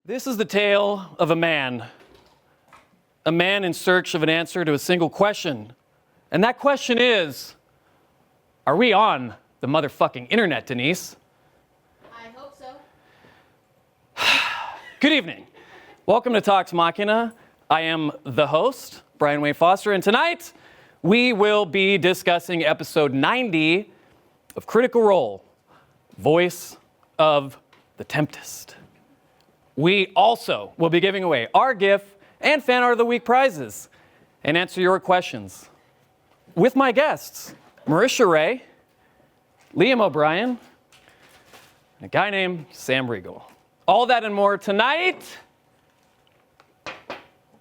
This is the tale of a man in search of an answer to a single question. And that question is, are we on the motherfucking internet, Denise? I hope so. Good evening. Welcome to Talks Machina. I am the host, Brian Wayne Foster, and tonight we will be discussing episode 90 of Critical Role, Voice of the Tempest. We also will be giving away our GIF and Fan Art of the Week prizes and answer your questions with my guests, Marisha Ray, Liam O'Brien, and a guy named Sam Riegel. All that and more tonight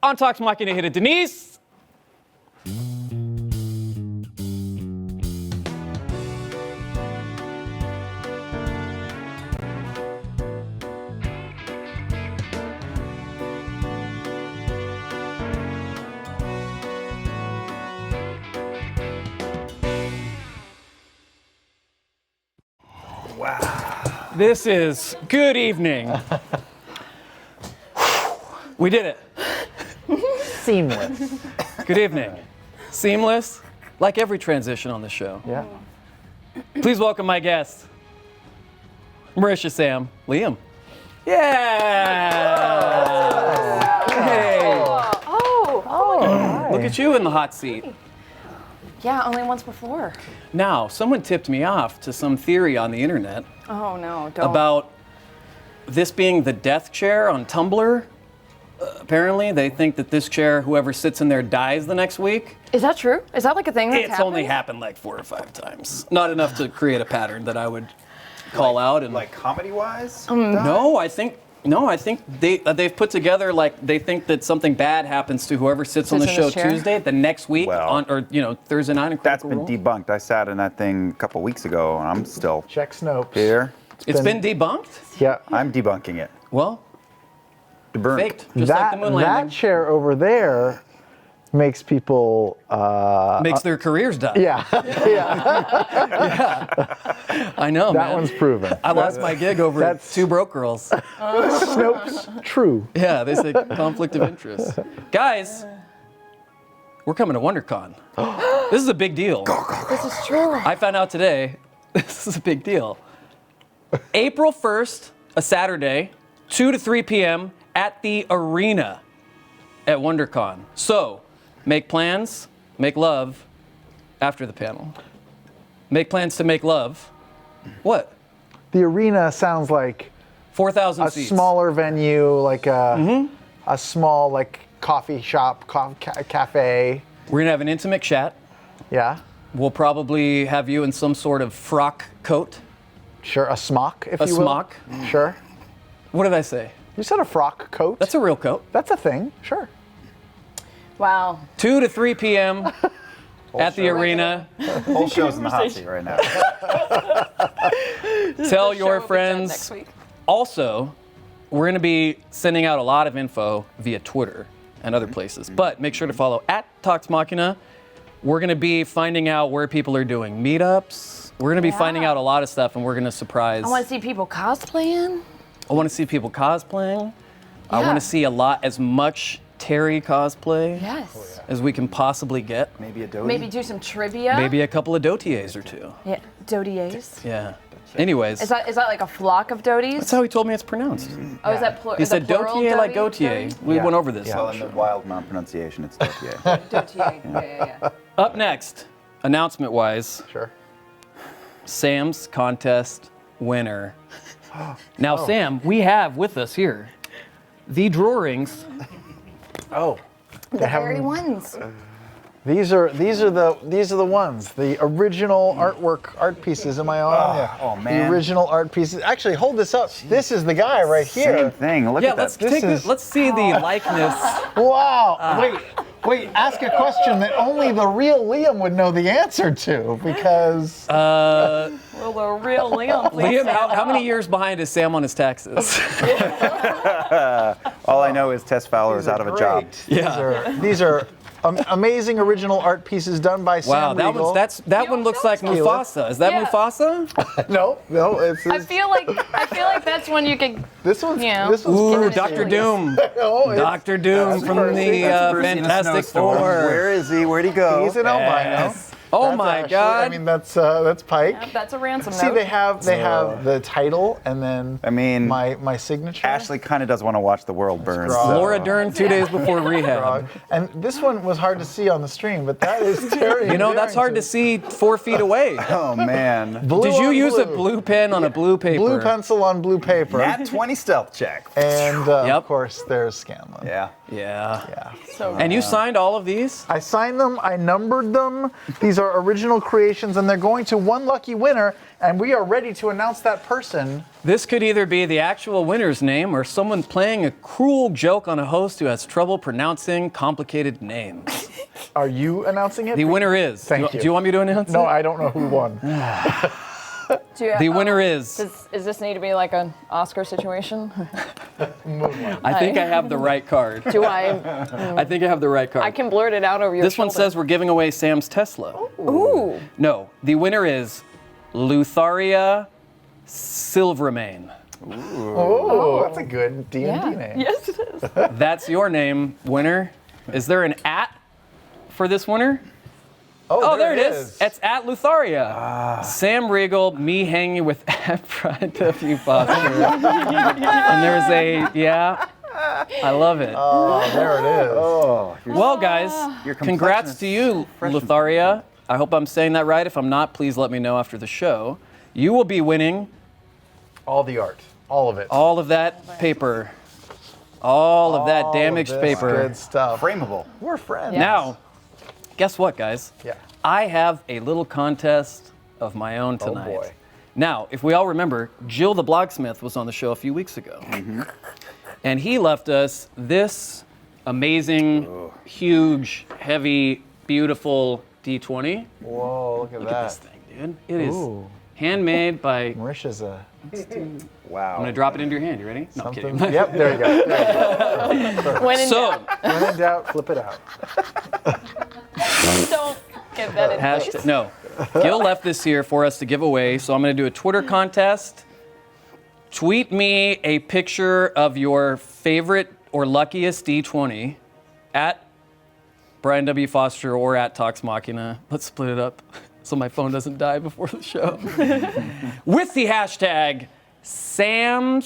on Talks Machina. Hit it, Denise. Wow. This is good evening. We did it. Seamless. Good evening. Seamless, like every transition on the show. Yeah. Please welcome my guests, Marisha, Sam, Liam. Yeah! Hey, Oh. look at you in the hot seat. Yeah, only once before. Now, someone tipped me off to some theory on the internet Oh no, don't. about this being the death chair on Tumblr. Apparently, they think that this chair, whoever sits in there dies the next week. Is that true? Is that like a thing that's It's only happened like 4 or 5 times. Not enough to create a pattern that I would call out. And Like comedy-wise? no, I think they've put together, like, they think that something bad happens to whoever sits on the Sits in show this chair? Tuesday, the next week, Well, Thursday night. In That's Critical been Role. debunked. I sat in that thing a couple weeks ago, and I'm still Check Snopes. here. It's been debunked. Yeah. I'm debunking it. Well, Debunked. faked, just like the moon landing. That chair over there makes people. Makes their careers die. Yeah. I know, That man. one's proven. I lost my gig over That's- 2 broke girls. Snopes true. Yeah, they say conflict of interest. Guys, we're coming to WonderCon. This is a big deal. This is true. I found out today, this is a big deal. April 1st, a Saturday, 2 to 3 p.m. at the Arena at WonderCon. So, make plans, make love after the panel. Make plans to make love. What? The arena sounds like 4,000 a seats. smaller venue, like a small like coffee shop, cafe. We're gonna have an intimate chat. Yeah. We'll probably have you in some sort of frock coat. Sure. A smock, if A you will. smock. Sure. What did I say? You said a frock coat. That's a real coat. That's a thing. Sure. Wow. 2 to 3 p.m. at the arena. Whole show's in the hot seat right now. Tell your Show will be done friends. next week. Also, we're going to be sending out a lot of info via Twitter and other places. But make sure to follow @TalksMachina. We're going to be finding out where people are doing meetups. We're going to be finding out a lot of stuff, and we're going to surprise. I want to see people cosplaying. I want to see people cosplaying. I Yeah. want to see as much Terry cosplay Yes. as we can possibly get. Maybe a doty? Maybe do some trivia. Maybe a couple of dotiers or 2. Yeah. Doties. Yeah. Anyways, Is that like a flock of doties? that's how he told me it's pronounced. Oh, is that plural? He said dotier like Gautier. We Yeah. went over this. Well, in the wild mount pronunciation, it's dotier. Dotier. Yeah. Up next, announcement-wise, Sure. Sam's contest winner. Now, Sam, we have with us here the drawings. Oh. The very ones. These are the ones. The original art pieces. Am I on? Yeah. oh, man. The original art pieces. Actually, hold this up. This is the guy right here. Same thing. Look Yeah, at let's that. take this. Let's see the likeness. Wow. Wait. Ask a question that only the real Liam would know the answer to, because Well, the real Liam. please Liam, say how many years behind is Sam on his taxes? All I know is Tess Fowler is out of a job. Yeah. these are Amazing original art pieces done by Wow, Sam that Riegel. one looks like Mufasa. Is that Yeah. Mufasa? No, it's I feel like that's when you could. this one's Yeah. this one's Ooh, Percy. Doctor Doom. No, it's- Doctor Doom from Percy. the That's Percy in a Fantastic snowstorm. Four. Where is he? Where'd he go? He's an albino. Yes. Oh That's my Ashley. God. I mean, that's Pike. Yep, that's a ransom See, note. they have the title and then I mean, my signature. Ashley kind of does want to watch the world burn. Grog. so- Laura Dern 2 days before rehab. And this one was hard to see on the stream, but that is very You know, that's hard to see 4 feet away. Oh man. Blue Did you on use a blue. blue pen on a blue paper? Blue pencil on blue paper. Nat 20 stealth check. And Yep. of course, there's Scanlan. Yeah. Yeah. Yeah. So And you signed all of these? I signed them, I numbered them. These are original creations, and they're going to one lucky winner, and we are ready to announce that person. This could either be the actual winner's name or someone playing a cruel joke on a host who has trouble pronouncing complicated names. Are you announcing it? The winner is. Thank do you. you want me to announce No, it? I don't know who won. do you, The winner is. Does this need to be like an Oscar situation? I think I have the right card. Do I? I think I have the right card. I can blurt it out over your This one shoulder. says we're giving away Sam's Tesla. Ooh. No, the winner is Lutharia Silvermane. Oh, that's a good D&D Yeah. name. Yes, it is. That's your name, winner. Is there an @ for this winner? Oh, There it is. It's at Lutharia. Sam Riegel, me hanging with at Brian W. Foster. And there's I love it. Oh, there it is. Oh, Well, guys, Your complexion congrats is to you, fresh and Lutharia. I hope I'm saying that right. If I'm not, please let me know after the show. You will be winning All the art. All of it. all of that paper. All of that All damaged of this paper. Good stuff. frameable. We're friends. Now, guess what, guys? Yeah. I have a little contest of my own tonight. boy. Now, if we all remember, Jill the Blogsmith was on the show a few weeks ago. And he left us this amazing, huge, heavy, beautiful D20. Whoa, look at Look that. at this thing, dude. It is Ooh. handmade by. Marisha's a Wow. I'm gonna drop it into your hand. You ready? No, I'm something. kidding. Yep, there you go. There you go. When in So, doubt, When in doubt, flip it out. don't get that in place. hashtag, no. Gil left this here for us to give away, so I'm gonna do a Twitter contest. Tweet me a picture of your favorite or luckiest D20 at Brian W. Foster or at Tox Machina. Let's split it up so my phone doesn't die before the show. With the hashtag Sam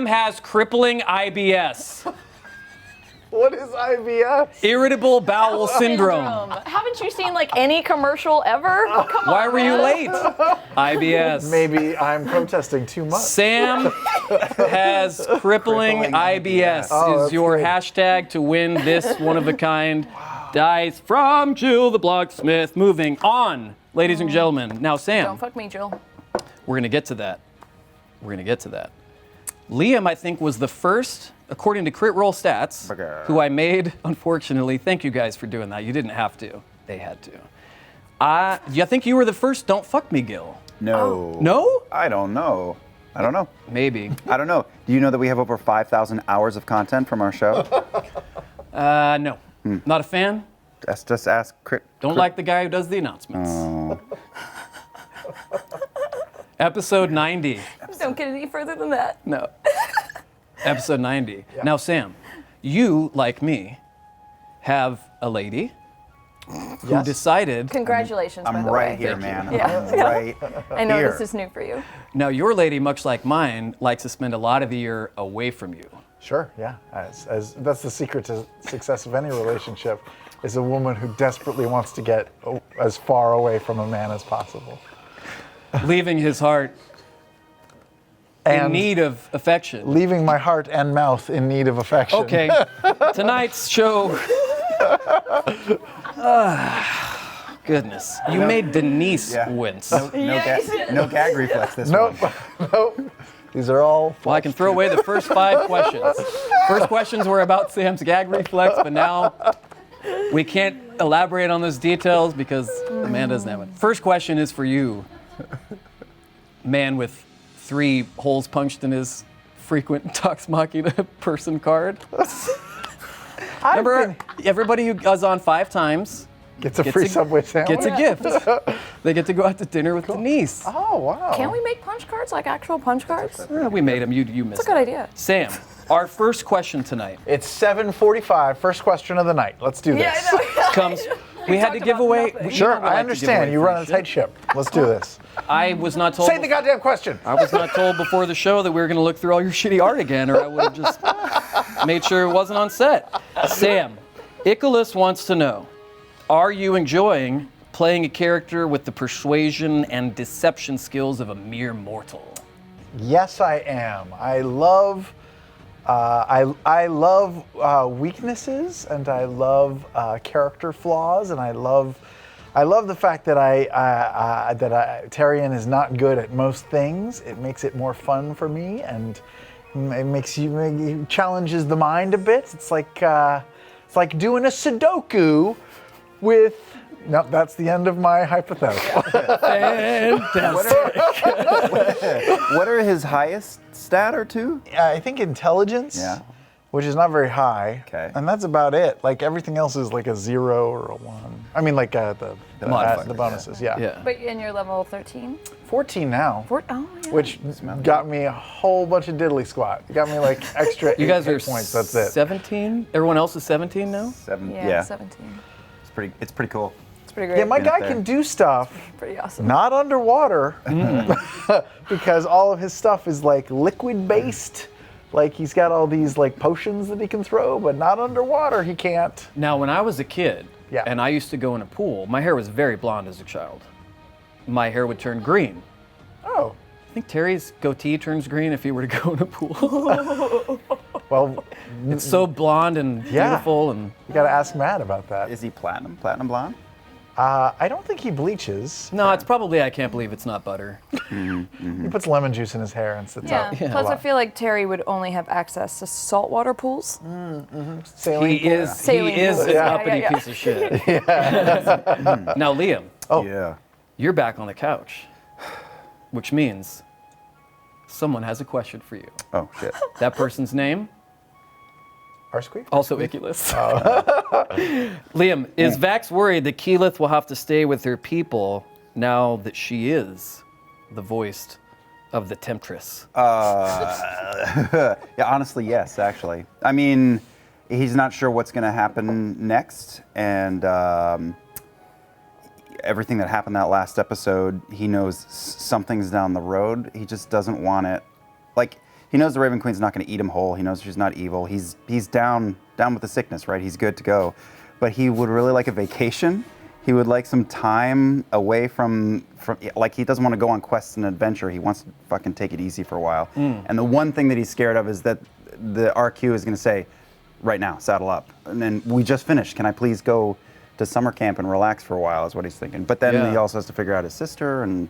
has crippling IBS, What is IBS? irritable bowel syndrome. Haven't you seen like any commercial ever? Come Why on, were you man. late? IBS. Maybe I'm protesting too much. Sam has crippling Crippling IBS Oh, is that's your good. hashtag to win this one of a kind dice from Jill the Blogsmith. Moving on, ladies and gentlemen. Now, Sam, Don't fuck me, Jill. we're gonna get to that. We're gonna get to that. Liam, I think, was the first, according to Crit Roll Stats, Bugger. who I made, unfortunately. Thank you guys for doing that. You didn't have to. They had to. I think you were the first Don't Fuck Me, Gil. No. No? I don't know. I don't know. Maybe. I don't know. Do you know that we have over 5,000 hours of content from our show? No. Not a fan. Just ask Crit. Don't like the guy who does the announcements. Oh. Episode 90. Don't get any further than that. No. Episode 90. Now, Sam, you, like me, have a lady who Yes. decided. Congratulations, by I'm the right way. here, man. Yeah. I'm right I know here. this is new for you. Now, your lady, much like mine, likes to spend a lot of the year away from you. Sure, yeah. As that's the secret to success of any relationship, is a woman who desperately wants to get as far away from a man as possible. Leaving his heart in And need of affection. leaving my heart and mouth in need of affection. Okay, tonight's show. Goodness, you made Denise Yeah. wince. No, no gag reflex this Nope, one. nope. These are all. Well, I can throw away the first 5 questions. First questions were about Sam's gag reflex, but now we can't elaborate on those details because the man doesn't have it. First question is for you, man with 3 holes punched in his frequent Tox Machina person card. Remember, everybody who goes on 5 times Gets a free Subway sandwich. gets a gift. They get to go out to dinner with Denise. Oh, wow. Can't we make punch cards, like actual punch cards? We made them. You missed That's a good idea. Sam, our first question tonight It's 7:45. First question of the night. Let's do this. I know. comes. We had to give away. Sure, I understand. You run a tight ship. Let's do this. I was not told. Say the goddamn question. I was not told before the show that we were going to look through all your shitty art again, or I would have just made sure it wasn't on set. Sam, Icarus wants to know, are you enjoying playing a character with the persuasion and deception skills of a mere mortal? Yes, I am. I love weaknesses, and I love character flaws, and I love the fact that Tyrion is not good at most things. It makes it more fun for me, and it challenges the mind a bit. It's like doing a Sudoku with. No, that's the end of my hypothetical. Fantastic. What are his highest stat or two? I think intelligence, Yeah. which is not very high. Okay. And that's about it. Like everything else is like a 0 or a 1. I mean, like the modifiers, bonuses, yeah. Yeah. But and you're level 13? 14 now, Oh, yeah. which got me a whole bunch of diddly squat. It got me like extra You guys 8 are points. That's it. 17? Everyone else is 17 now? 7. Yeah, 17. It's pretty cool. It's pretty great. Yeah, my guy there. can do stuff Pretty awesome. not underwater because all of his stuff is like liquid based. Like he's got all these like potions that he can throw, but not underwater he can't. Now, when I was a kid, Yeah. and I used to go in a pool, my hair was very blonde as a child. My hair would turn green. Oh, I think Terry's goatee turns green if he were to go in a pool. well, It's so blonde and Yeah. beautiful, and you gotta ask Matt about that. Is he platinum? Platinum blonde? I don't think he bleaches. no, it's probably I can't believe it's not butter. He puts lemon juice in his hair and sits Yeah. up. Plus, I feel like Terry would only have access to saltwater pools. Sailing He is Sailing an pool. Yeah. uppity Yeah. piece of shit. Now, Liam, Oh. Yeah. you're back on the couch, which means someone has a question for you. Oh, shit. That person's name? Arsqueak? Also Iculus. Liam, is Vax worried that Keyleth will have to stay with her people now that she is the voice of the Temptress? Yeah, honestly, yes, actually. I mean, he's not sure what's going to happen next, and everything that happened that last episode, he knows something's down the road. He just doesn't want it. Like, he knows the Raven Queen's not going to eat him whole. He knows she's not evil. He's down with the sickness, right? He's good to go. But he would really like a vacation. He would like some time away from like, he doesn't want to go on quests and adventure. He wants to fucking take it easy for a while. And the one thing that he's scared of is that the RQ is going to say, right now, saddle up. And then we just finished. Can I please go to summer camp and relax for a while is what he's thinking. But then Yeah. he also has to figure out his sister, and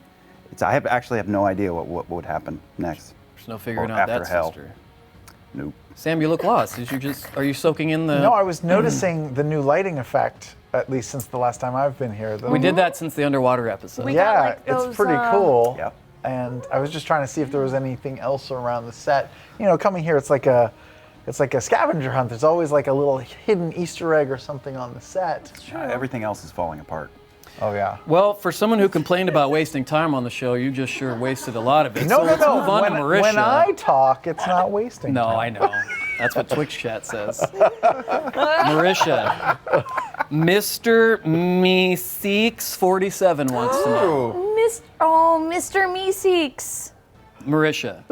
I actually have no idea what would happen next. There's no figuring Or out that after hell. sister. Nope. Sam, you look lost. Are you soaking in the... No, I was noticing the new lighting effect, at least since the last time I've been here. We did that since the underwater episode. We got, Yeah, like, it's those, pretty cool. Yep. And I was just trying to see if there was anything else around the set. You know, coming here, it's like a scavenger hunt. There's always like a little hidden Easter egg or something on the set. Everything else is falling apart. Oh yeah. Well, for someone who complained about wasting time on the show, you just sure wasted a lot of it. No, so no, let's no. move on to Marisha. When I talk, it's not wasting. No, time. I know. That's what Twitch chat says. Marisha, Mr. Me647 wants to know. Mr. Meeseeks. Marisha,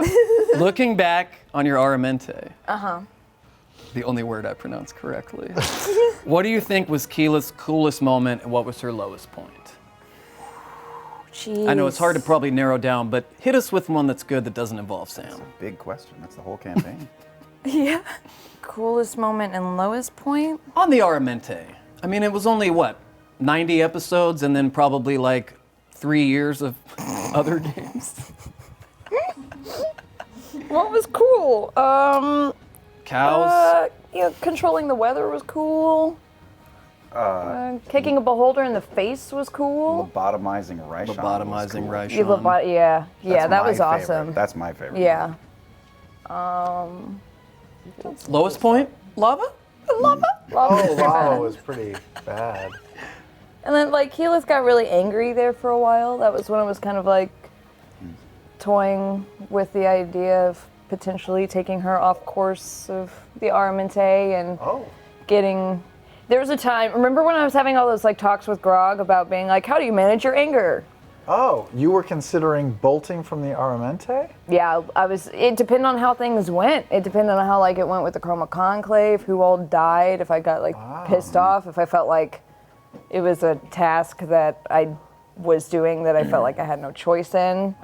looking back on your Aramente, the only word I pronounced correctly, what do you think was Keela's coolest moment and what was her lowest point? Jeez. I know it's hard to probably narrow down, but hit us with one that's good that doesn't involve Sam. Big question. That's the whole campaign. Yeah. Coolest moment and lowest point? On the Aramente, I mean, it was only, 90 episodes and then probably like 3 years of other games? What was cool? Cows? Controlling the weather was cool. Kicking a beholder in the face was cool. Lobotomizing Raishan. Lobotomizing was Raishan. cool. Yeah, That's that my was favorite. awesome. That's my favorite. Yeah. Lowest point? Lava? Lava. Oh, lava was pretty bad. And then like Keyleth got really angry there for a while. That was when I was kind of like toying with the idea of potentially taking her off course of the Aramente and Oh. getting. There was a time. Remember when I was having all those like talks with Grog about being like, how do you manage your anger? Oh, you were considering bolting from the Aramente? Yeah, I was. It depended on how things went. It depended on how like it went with the Chroma Conclave, who all died. If I got like pissed off, if I felt like it was a task that I was doing that I felt like I had no choice in.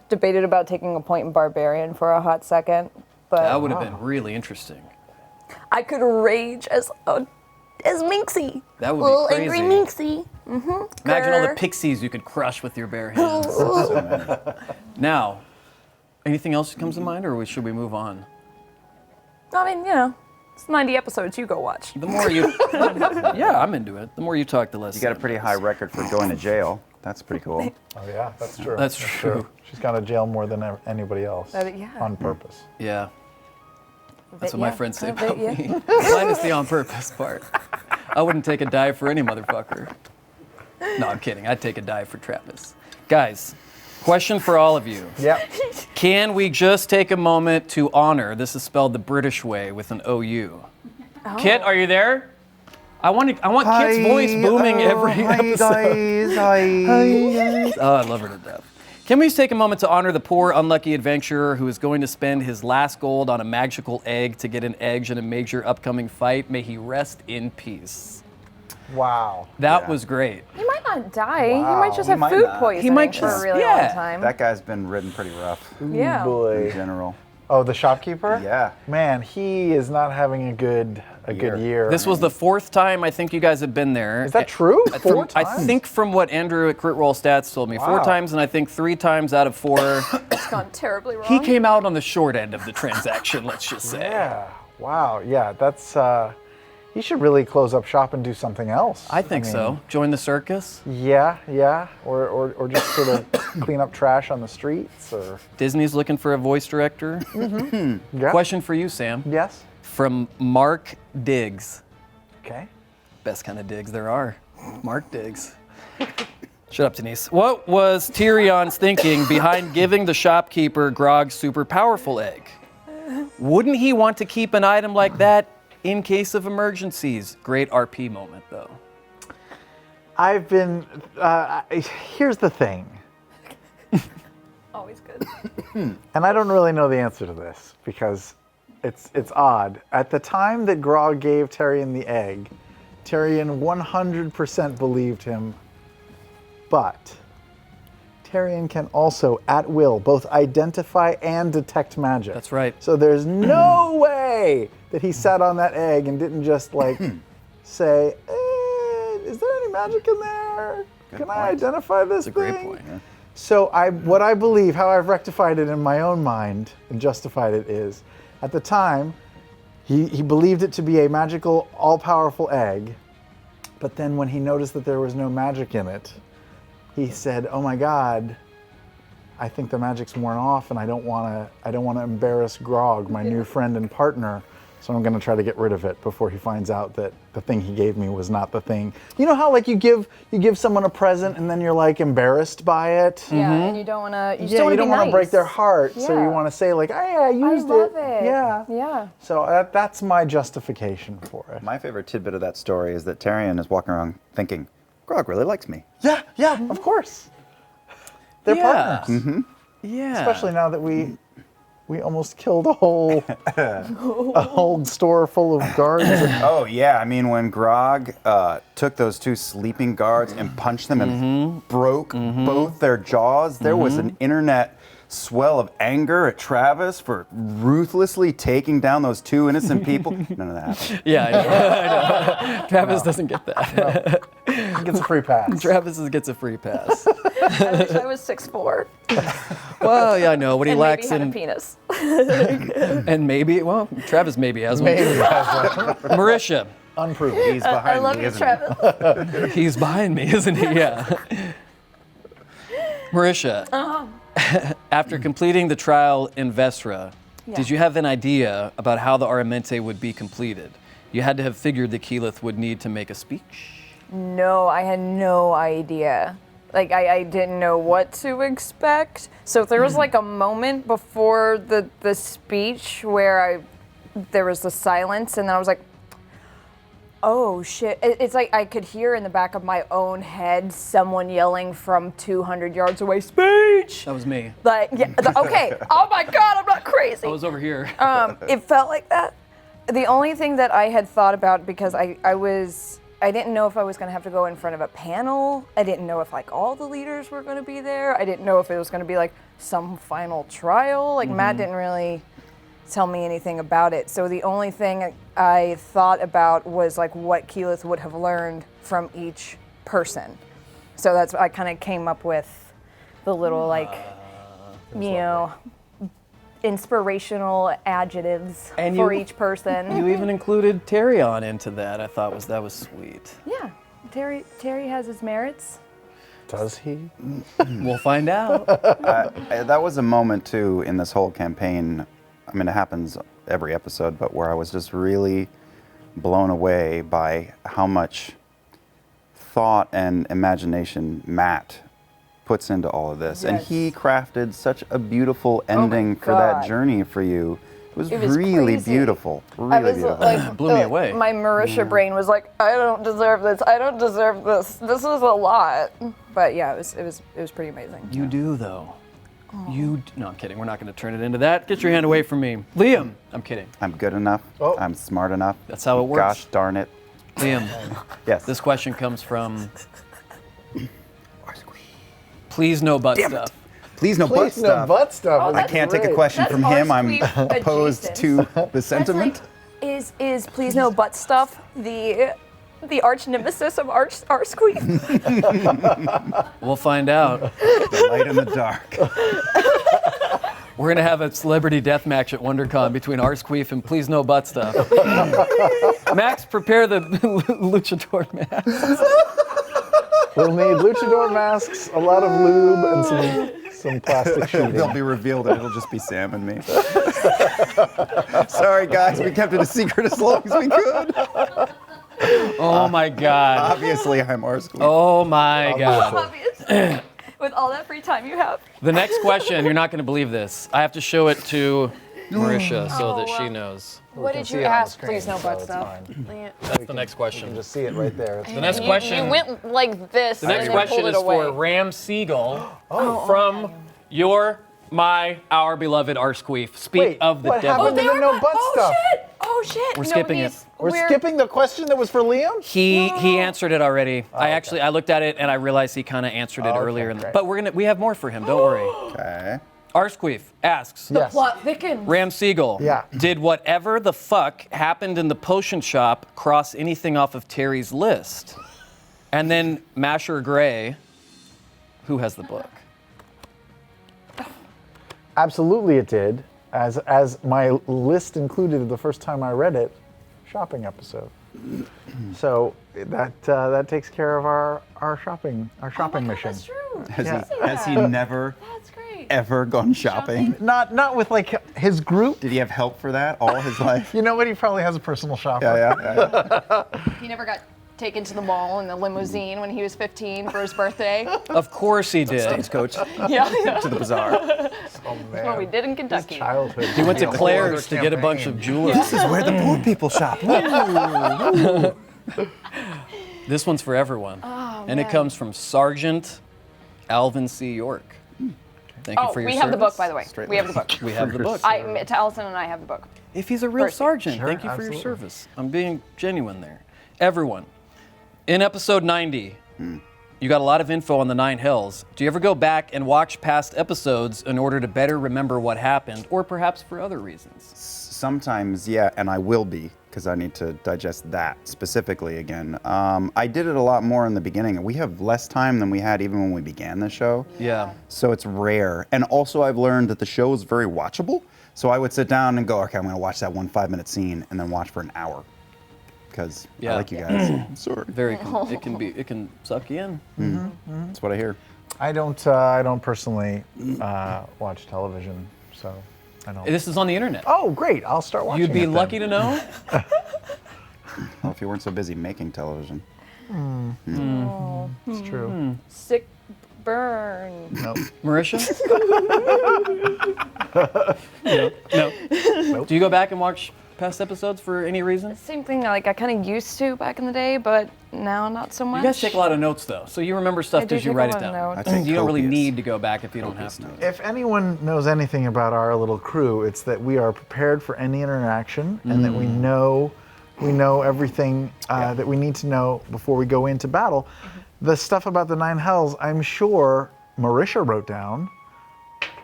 Debated about taking a point in Barbarian for a hot second, but That would have been really interesting. I could rage as Minxie. That would be Little crazy. angry Minxie. Imagine all the Grr. pixies you could crush with your bare hands. Now, anything else that comes to mind, or should we move on? I mean, you know, it's 90 episodes. You go watch. The more you, yeah, I'm into it. The more you talk, the less. You got a pretty high record for going to jail. That's pretty cool. Oh, yeah, that's true. That's true. She's gone to jail more than anybody else. Yeah. On purpose. Yeah, that's what my friends say a bit, about yeah. me. Minus the on purpose part. I wouldn't take a dive for any motherfucker. No, I'm kidding. I'd take a dive for Travis. Guys, question for all of you. Yep. Can we just take a moment to honor, this is spelled the British way with an OU. Kit, are you there? I want Kit's voice booming every episode. Guys. Oh, I love her to death. Can we just take a moment to honor the poor, unlucky adventurer who is going to spend his last gold on a magical egg to get an edge in a major upcoming fight? May he rest in peace. Wow. That was great. He might not die. Wow. He might just He have might food not. poisoning He might for just- a really yeah. long time. That guy's been ridden pretty rough yeah. in Boy. general. Oh, the shopkeeper? Yeah. Man, he is not having a good year. This was the fourth time I think you guys have been there. Is that true? From- 4 I times? think from what Andrew at Crit Roll Stats told me, 4 Wow. times, and I think 3 times out of 4, It's gone terribly wrong. he came out on the short end of the transaction, let's just say. Yeah. Wow. Yeah, that's he should really close up shop and do something else. I think mean, so. Join the circus. Yeah, yeah. Or just sort of clean up trash on the streets or Disney's looking for a voice director. yeah. Question for you, Sam. Yes. From Mark Diggs. Okay. Best kind of digs there are. Mark Diggs. Shut up, Denise. What was Tyrion's thinking behind giving the shopkeeper Grog's super powerful egg? Wouldn't he want to keep an item like that in case of emergencies? Great RP moment, though. I've been here's the thing. Always good. And I don't really know the answer to this because it's odd. At the time that Grog gave Tyrion the egg, Tyrion 100% believed him, but Tyrion can also, at will, both identify and detect magic. That's right. So there's no way that he sat on that egg and didn't just like say, is there any magic in there? Can I point. identify this That's a great thing? point. Yeah. So what I believe, how I've rectified it in my own mind and justified it is, at the time, he believed it to be a magical, all-powerful egg, but then when he noticed that there was no magic in it, he said, "Oh my God, I think the magic's worn off, and I don't want to embarrass Grog, my new friend and partner. So I'm going to try to get rid of it before he finds out that the thing he gave me was not the thing." You know how like you give someone a present and then you're like embarrassed by it? Yeah, and you don't want to. You Yeah, still you want to don't be want to nice. break their heart, so Yeah. you want to say like, "Hey, I used love it. Yeah. Yeah. So that's my justification for it. My favorite tidbit of that story is that Tyrion is walking around thinking, Grog really likes me. Yeah, yeah, of course. They're Yeah. partners, Yeah. especially now that we almost killed a whole store full of guards. Oh, yeah. I mean, when Grog took those 2 sleeping guards and punched them and broke both their jaws, there was an internet swell of anger at Travis for ruthlessly taking down those 2 innocent people. None of that happened. Yeah, I know. Travis doesn't get that. He gets a free pass. Travis gets a free pass. I wish I was 6'4" Well, yeah, I know. What he and maybe lacks had a in. penis. And maybe, well, Travis maybe has one. Maybe that's Marisha, unproven. He's behind I love me, you, isn't Travis. he's behind me, isn't he? Yeah. Marisha, after completing the trial in Vestra, Yeah. did you have an idea about how the Aramente would be completed? You had to have figured that Keyleth would need to make a speech. No, I had no idea. Like, I didn't know what to expect. So there was like a moment before the speech where there was the silence, and then I was like, oh shit. It's like I could hear in the back of my own head someone yelling from 200 yards away, speech! That was me. Like, yeah, okay, oh my God, I'm not crazy. I was over here. It felt like that. The only thing that I had thought about, because I didn't know if I was going to have to go in front of a panel. I didn't know if like all the leaders were going to be there. I didn't know if it was going to be like some final trial. Like Matt didn't really tell me anything about it. So the only thing I thought about was like what Keyleth would have learned from each person. So that's I kind of came up with the little like, you know, inspirational adjectives And for you- each person. You even included Terry on into that. I thought that was sweet. Yeah, Terry has his merits. Does he? We'll find out. That was a moment too in this whole campaign. I mean, it happens every episode, but where I was just really blown away by how much thought and imagination Matt puts into all of this. And Yes. he crafted such a beautiful ending for that God. journey for you. It was It was really crazy. beautiful. I Really was beautiful. like, Blew me away. My Marisha brain was like, I don't deserve this. I don't deserve this. This is a lot. But yeah, it was pretty amazing. You do, though. No, I'm kidding. We're not going to turn it into that. Get your hand away from me. Liam. I'm kidding. I'm good enough. Oh. I'm smart enough. That's how it works. Gosh darn it. Liam, Yes. this question comes from... Please no butt stuff. Please no butt Please, no stuff. butt stuff. Oh, I that's can't take a great. question That's from him. I'm Arsqueef opposed adjacent. to the sentiment. That's like, is please no butt stuff the arch nemesis of Arsqueef? We'll find out. The light in the dark. We're going to have a celebrity death match at WonderCon between Arsqueef and Please No Butt Stuff. Max, prepare the luchador mask. We'll need luchador masks, a lot of lube, and some plastic sheeting. They'll be revealed and it'll just be Sam and me. Sorry, guys, we kept it a secret as long as we could. Oh my God. Obviously, I'm Arsqueef. Oh my God. Obvious. With all that free time you have. The next question, you're not going to believe this. I have to show it to Marisha so that she knows. What can did see you it on the ask? screen, Please no so butt it's stuff. fine. That's the next You question. can just see it right there. The next question. You went like this. The next and then question pulled it is away. for Ram Siegel from our beloved Arsqueef. Speak Wait, of the what devil. happened to the no butt stuff? Oh shit! We're skipping it. We're skipping the question that was for Liam? He answered it already. I looked at it and I realized he kind of answered it Okay, earlier. great. But we have more for him. Don't worry. Okay. Arsqueef asks. Yes. Plot thickens. Ram Siegel. Yeah. Did whatever the fuck happened in the potion shop cross anything off of Terry's list? And then Masher Gray, who has the book? Absolutely it did. As my list included the first time I read it, shopping episode. So that takes care of our shopping mission. That's true. Has he never, That's great. ever gone shopping? Not with like his group. Did he have help for that all his life? You know what? He probably has a personal shopper. Yeah. He never got taken to the mall in the limousine when he was 15 for his birthday. Of course he did. Stagecoach Yeah. to the bazaar. Oh man. What we did in Kentucky. Childhood. He went to A whole Claire's other to get a bunch campaign. of jewelry. This is where the poor people shop. This one's for everyone. And it man. comes from Sergeant Alvin C. York. Thank you Oh, for your we service. have the book, by the way. Straight We have the book. We have the book. Allison and I have the book. If he's a real First. sergeant, Sure, thank you for absolutely. your service. I'm being genuine there. Everyone, in episode 90, you got a lot of info on the 9 Hells. Do you ever go back and watch past episodes in order to better remember what happened, or perhaps for other reasons? Sometimes, yeah, and I will be, because I need to digest that specifically again. I did it a lot more in the beginning. We have less time than we had even when we began the show. Yeah. So it's rare. And also I've learned that the show is very watchable. So I would sit down and go, okay, I'm gonna watch that one 5-minute scene and then watch for an hour. Because Yeah. I like you guys. Sorry. Very. It can suck you in. That's what I hear. I don't personally watch television, so I don't. This is on the internet. Oh, great! I'll start watching. You'd be it then. lucky to know. if you weren't so busy making television. It's true. Sick burn. Nope. Marisha? No. Do you go back and watch past episodes for any reason? Same thing. Like I kind of used to back in the day, but now not so much. You guys take a lot of notes though, so you remember stuff I do as you take a write it lot of down. notes. I take You don't really copious- need to go back if you don't have to. If anyone knows anything about our little crew, it's that we are prepared for any interaction and that we know everything that we need to know before we go into battle. The stuff about the 9 hells, I'm sure Marisha wrote down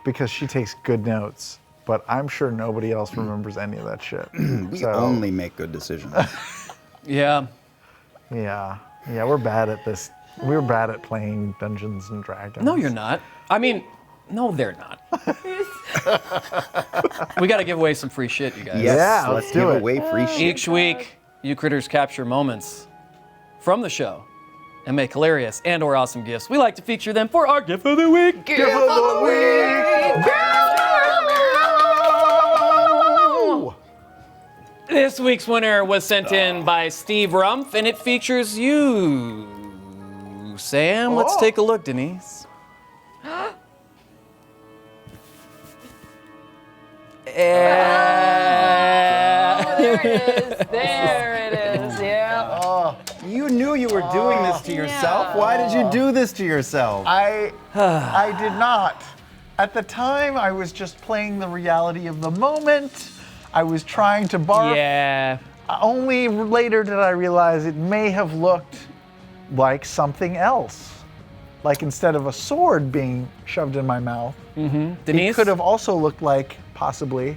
because she takes good notes, but I'm sure nobody else remembers any of that shit. We only make good decisions. Yeah. Yeah, we're bad at this. We're bad at playing Dungeons and Dragons. No, you're not. I mean, no, they're not. We got to give away some free shit, you guys. Yes, Yeah, let's let's do give it. away free shit. Each week, you critters capture moments from the show and make hilarious and or awesome gifts. We like to feature them for our gift of the week. Gift of the week. This week's winner was sent in by Steve Rumpf, and it features you, Sam. Let's Oh. take a look, Denise. There it is. There it is. Yeah. You knew you were doing this to yourself. Why did you do this to yourself? I did not. At the time, I was just playing the reality of the moment. I was trying to barf. Yeah. Only later did I realize it may have looked like something else. Like instead of a sword being shoved in my mouth, it Denise? could have also looked like possibly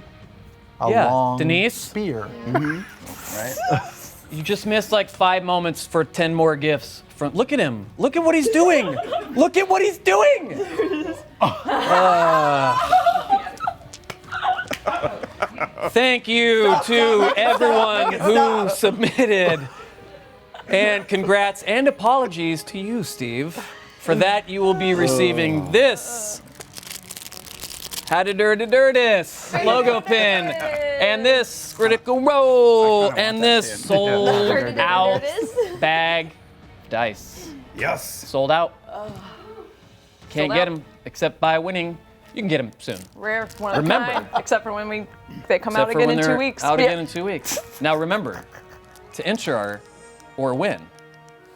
a Yeah, long Denise? spear. Right? You just missed like 5 moments for 10 more gifts. Look at him. Look at what he's doing. Look at what he's doing. Thank you to everyone who submitted. And congrats and apologies to you, Steve. For that, you will be receiving this Hadidurdidurdis logo pin, and this Critical Role, and this sold out bag dice. Yes. Sold out. Can't Sold get out. them except by winning. You can get them soon. Rare one of a Remember. kind, except for when they come Except out for again when in they're 2 weeks. out Yeah. again in 2 weeks. Now remember, to enter or win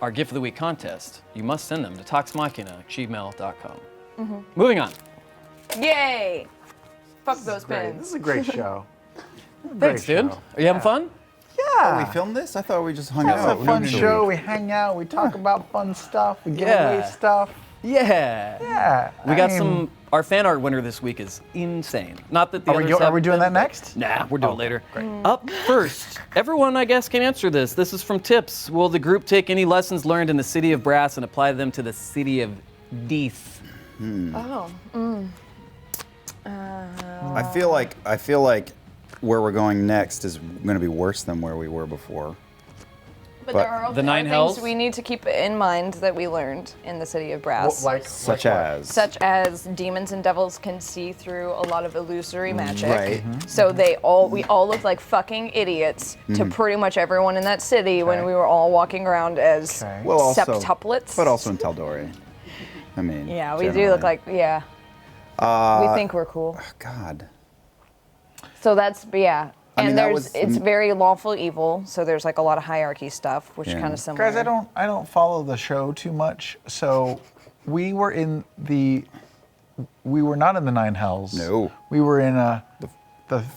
our Gift of the Week contest, you must send them to toxmachina@gmail.com. Moving on. Yay! Fuck those Great. pins. This is a great show. Thanks, dude. show. Are you having fun? Yeah. We filmed this? I thought we just hung It's out. a fun Usually. show. We hang out. We talk about fun stuff. We give Yeah. away stuff. Yeah. Yeah. We got I mean, some. Our fan art winner this week is insane. Not that the Are we, others are we haven't doing been, that but- next? Nah, we'll do it Okay, later. great. Up first, everyone I guess can answer this. This is from Tips. Will the group take any lessons learned in the City of Brass and apply them to the City of Death? Oh. I feel like where we're going next is going to be worse than where we were before. But But there are the nine things hells? we need to keep in mind that we learned in the City of Brass. Such as. Such as demons and devils can see through a lot of illusory magic. Right. So we all looked like fucking idiots to pretty much everyone in that city when Okay. we were all walking around as Okay. Well, also, septuplets. but also in Tal'Dorei. I mean. Yeah, we do generally. look like, yeah. We think we're cool. God. So that's, yeah. I And mean, that was- it's very lawful evil, so there's like a lot of hierarchy stuff, which is Yeah. kind of similar. Guys, I don't follow the show too much. So we were not in the Nine Hells. No. We were in the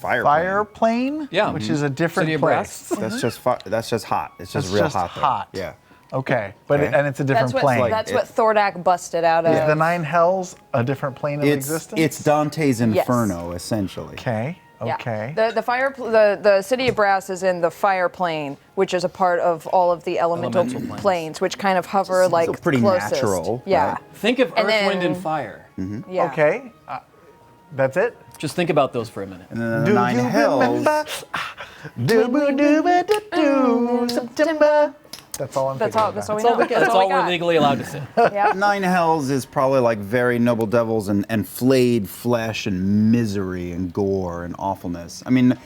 Fire fire plane. Yeah. Which is a different City of place. Brass. That's just that's just hot. It's just It's real just hot. there. hot. Yeah. Okay. But Okay. and it's a different plane. That's what Thordak busted out of. Is the Nine Hells a different plane of existence? It's Dante's Inferno essentially. Okay. Yeah. Okay. The City of Brass is in the fire plane, which is a part of all of the elemental Elemental planes. planes, which kind of hover like pretty closest. natural, Yeah. right? Think of And Earth, Wind, then- and Fire. Yeah. Okay. That's it. Just think about those for a minute. And then the Nine Hells. September. That's all I'm That's thinking all. about. That's all we That's all, know. that's all we we're got. legally allowed to say. Yeah. 9 hells is probably like very noble devils and flayed flesh and misery and gore and awfulness. I mean,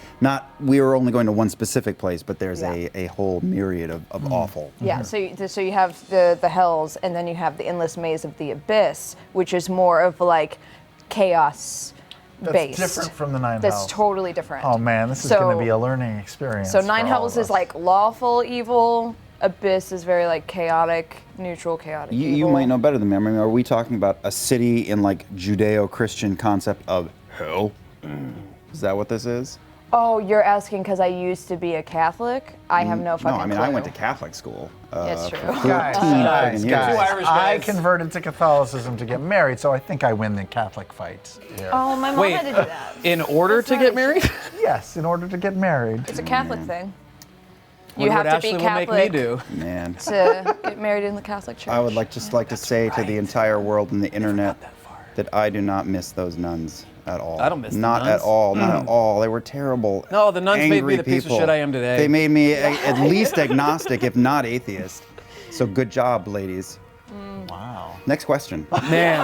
we were only going to one specific place, but there's Yeah. a whole myriad of awful. Yeah, so you have the hells, and then you have the endless maze of the abyss, which is more of like chaos That's based. different from the 9 That's hells. totally different. Oh man, this is So- going to be a learning experience. So for 9 all hells of is us. like lawful evil. Abyss is very like chaotic, neutral, chaotic. You evil. might know better than me. I mean, are we talking about a city in like Judeo-Christian concept of hell? Is that what this is? Oh, you're asking because I used to be a Catholic. I have no fucking No, I mean, clue. I went to Catholic school. It's true. for 14 Guys, friggin' years. Two Irish I guys. converted to Catholicism to get married, so I think I win the Catholic fight here. Oh, my mom Wait. had to do that. In order to get married? Yes, in order to get married. It's a Catholic thing. Wonder You have what to Ashley be will make me Catholic do. Man. to get married in the Catholic Church. I would like to say to the entire world and the internet that I do not miss those nuns at all. I don't miss the Not nuns. at all. Not at all. They were terrible. No, the nuns made me angry the piece of people. shit I am today. They made me at least agnostic, if not atheist. So good job, ladies. Wow. Next question. Man,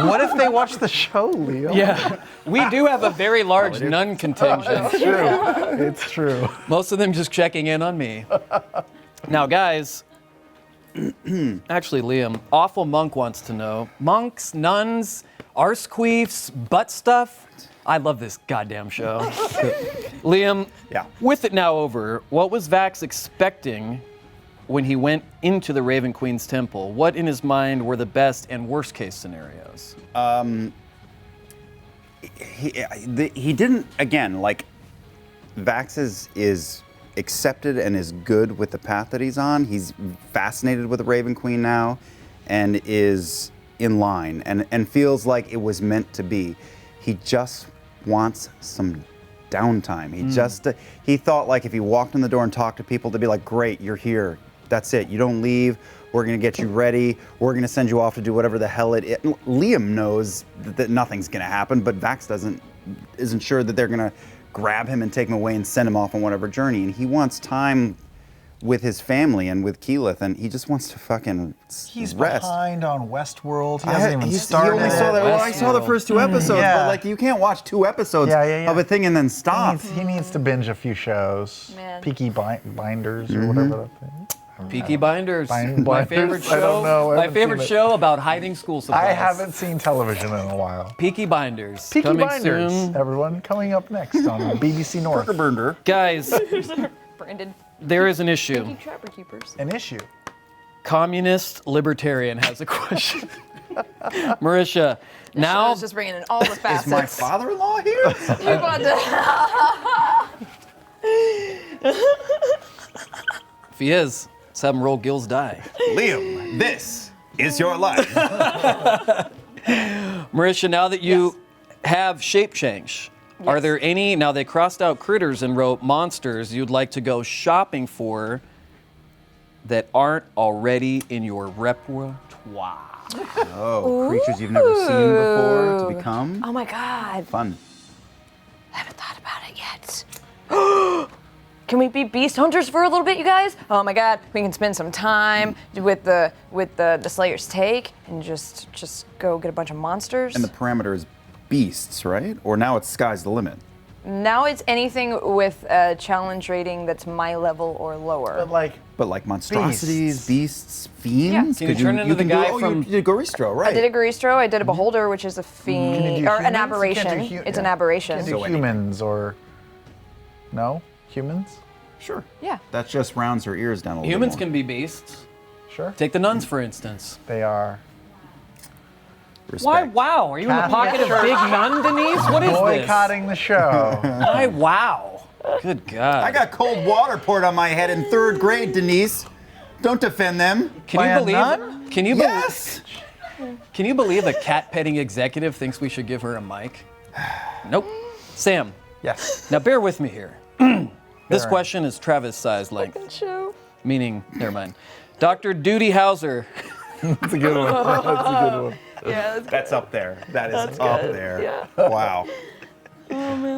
What if they watch the show, Leo? yeah. We do have a very large nun contingent. It's true. It's true. Most of them just checking in on me. Now, guys, actually, Liam, Awful Monk wants to know, monks, nuns, arsequeefs, butt stuff? I love this goddamn show. Liam, Yeah. with it now over, what was Vax expecting when he went into the Raven Queen's temple? What in his mind were the best and worst case scenarios? He didn't, again, like, Vax is accepted and is good with the path that he's on. He's fascinated with the Raven Queen now and is in line and feels like it was meant to be. He just wants some downtime. He thought like if he walked in the door and talked to people, they'd be like, great, you're here. That's it. You don't leave. We're going to get you ready. We're going to send you off to do whatever the hell it is. Liam knows that nothing's going to happen, but Vax isn't sure that they're going to grab him and take him away and send him off on whatever journey. And he wants time with his family and with Keyleth, and he just wants to fucking He's rest. behind on Westworld. He hasn't even He started. only saw that. Well, I saw the Westworld. first 2 episodes, Yeah. but like you can't watch 2 episodes Yeah. of a thing and then stop. He needs to binge a few shows. Man. Peaky Blinders or whatever that thing. Peaky Blinders, my Blinders? favorite I don't show. know. I My haven't favorite seen it. show about hiding school supplies. I haven't seen television in a while. Peaky Blinders. Peaky coming Blinders, soon. everyone, coming up next on BBC North. Burner. Guys, Branded there is an issue. Keep Trapper Keepers. An issue. Communist Libertarian has a question. Marisha, Now now it's just bringing in all the Is facets. my father-in-law here? Move on to if he is, let's have him roll Gil's die. Liam, this is your life. Marisha, now that you have shape change, are there any, now they crossed out critters and wrote monsters you'd like to go shopping for that aren't already in your repertoire? Oh, creatures you've never seen before to become? Oh my God. Fun. I haven't thought about it yet. Can we be beast hunters for a little bit, you guys? Oh my God, we can spend some time with the Slayer's Take and just go get a bunch of monsters. And the parameter is beasts, right? Or now it's sky's the limit. Now it's anything with a challenge rating that's my level or lower. But like monstrosities, beasts, fiends? Can you Could turn into the can do- guy oh, from- you did Goristro, right? I did a Garistro, I did a Beholder, which is a fiend, Can you do or an humans? You aberration. can't do It's an yeah. aberration. Can't do So anything. humans or no humans. Sure. Yeah. That just rounds her ears down a little Humans bit can be beasts. Sure. Take the nuns, for instance. They are Why, Respect. wow? Are you in the Catholic pocket of Big Nun, Denise? What is this? boycotting the show. Why, wow? Good God. I got cold water poured on my head in 3rd grade, Denise. Don't defend them. Can By you a believe? nun? Can you Yes. Can you believe a cat petting executive thinks we should give her a mic? Nope. Sam, Yes. now bear with me here. This Bearing. question is Travis size length, Show. meaning, never mind. Dr. Duty Hauser, That's a good one. That's a good one. Yeah, That's up there. That is up there. Yeah. Wow.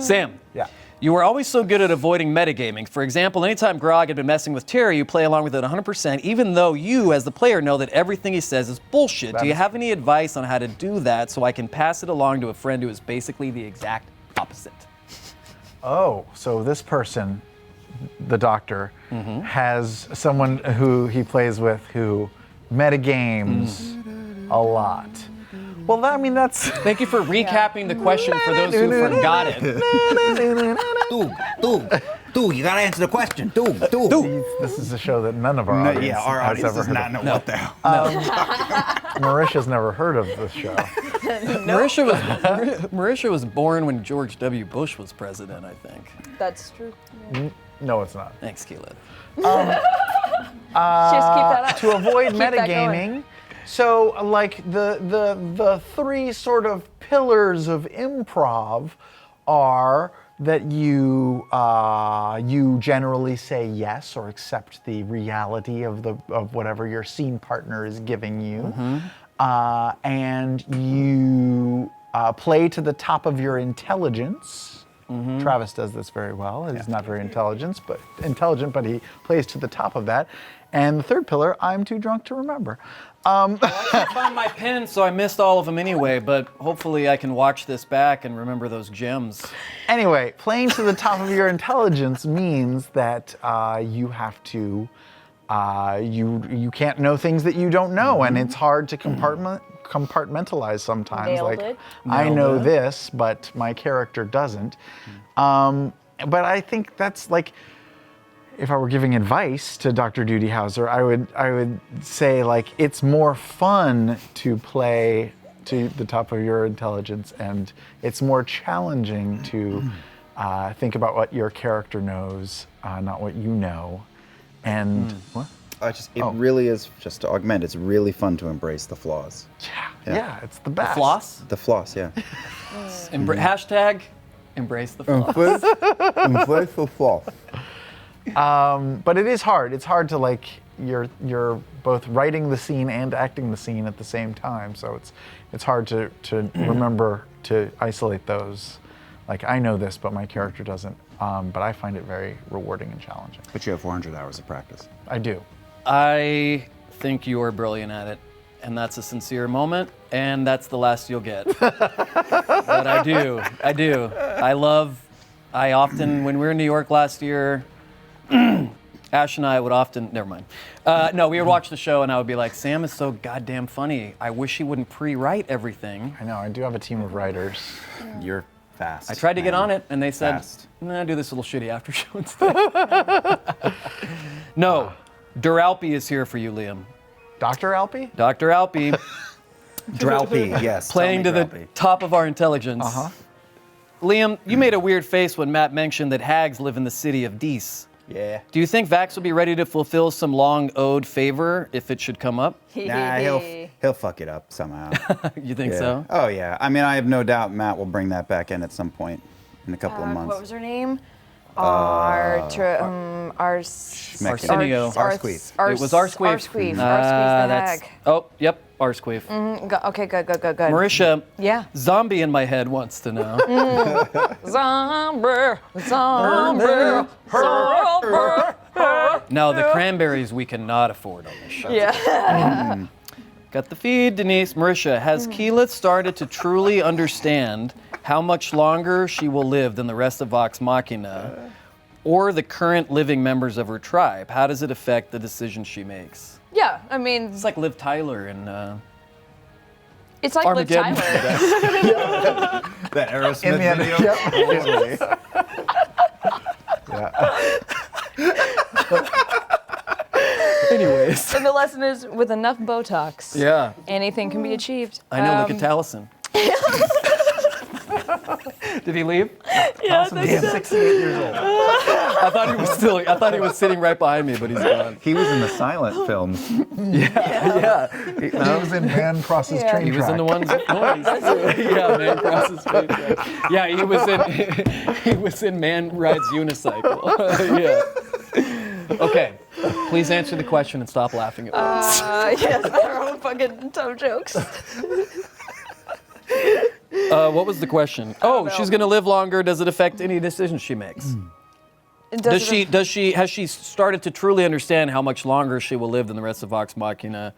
Sam, Yeah. You were always so good at avoiding metagaming. For example, anytime Grog had been messing with Terry, you play along with it 100%, even though you, as the player, know that everything he says is bullshit. Do you have any advice on how to do that so I can pass it along to a friend who is basically the exact opposite? Oh, so this person, the doctor, has someone who he plays with who metagames a lot. Well, I mean, that's... Thank you for recapping the question for those who forgot it. Dude, you gotta answer the question. Dude. This is a show that none of our audience Yeah, our has audience ever does heard not of. know what the hell. Marisha's never heard of this show. Marisha was born when George W. Bush was president, I think. That's true. No, it's not. Thanks, Keelan. Just keep that up. To avoid Keep that metagaming, so like the three sort of pillars of improv are that you generally say yes or accept the reality of whatever your scene partner is giving you, and you play to the top of your intelligence. Travis does this very well. He's not very intelligent, but he plays to the top of that. And the third pillar, I'm too drunk to remember. I found my pen, so I missed all of them anyway, but hopefully I can watch this back and remember those gems. Anyway, playing to the top of your intelligence means that you have to, you can't know things that you don't know, and it's hard to compartmentalize sometimes. Nailed like, it. I know this, but my character doesn't. But I think that's like, if I were giving advice to Dr. Duty Hauser, I would say like it's more fun to play to the top of your intelligence, and it's more challenging to think about what your character knows, not what you know. And what? It really is, just to augment, it's really fun to embrace the flaws. Yeah, it's the best. Floss? The floss, yeah. Hashtag embrace the floss. Embrace the floss. But it is hard. It's hard to like you're both writing the scene and acting the scene at the same time. So it's hard to remember to isolate those. Like I know this, but my character doesn't. But I find it very rewarding and challenging. But you have 400 hours of practice. I do. I think you are brilliant at it, and that's a sincere moment, and that's the last you'll get. But I do. I often, when we were in New York last year, Ash and I would often, never mind. We would watch the show and I would be like, Sam is so goddamn funny. I wish he wouldn't pre-write everything. I know. I do have a team of writers. You're fast. I tried to get man. on it and they said, Fast. nah, do this little shitty after show instead. No, Duralpi is here for you, Liam. Dr. Alpi? Dr. Alpi, Drowpy, yes. playing to tell the me Drowpy. top of our intelligence. Uh-huh. Liam, you made a weird face when Matt mentioned that hags live in the city of Dees. Yeah. Do you think Vax will be ready to fulfill some long-owed favor if it should come up? Nah, he'll fuck it up somehow. You think Yeah. so? Oh yeah. I mean, I have no doubt Matt will bring that back in at some point in a couple of months. What was her name? Arsenio. Arsqueef. It was Arsqueef. Arsqueef the hag. Oh, yep, Arsqueef. Okay, good. Marisha, Yeah. zombie in my head wants to know. Zombie. No, the cranberries we cannot afford on this show. Yeah. Got the feed, Denise. Marisha, has Keyleth started to truly understand how much longer she will live than the rest of Vox Machina or the current living members of her tribe? How does it affect the decisions she makes? Yeah, I mean, It's like Liv Tyler in it's like Liv Armageddon. Tyler. That Aerosmith In the end, video. yep. Anyways. And the lesson is, with enough Botox, Yeah. anything can be achieved. I know, look at Taliesin. Did he leave? Yeah, I think so. 68 years old. I thought he was sitting right behind me, but he's gone. He was in the silent films. Yeah. He was in Man Crosses Yeah. Train He was Track. in the ones with noise. Yeah, Man Crosses Train Track. Yeah, he was in Man Rides Unicycle. Yeah. Okay. Please answer the question and stop laughing at us. Yes, their own fucking dumb jokes. What was the question? Oh, she's going to live longer. Does it affect any decisions she makes? Has she started to truly understand how much longer she will live than the rest of Vox Machina?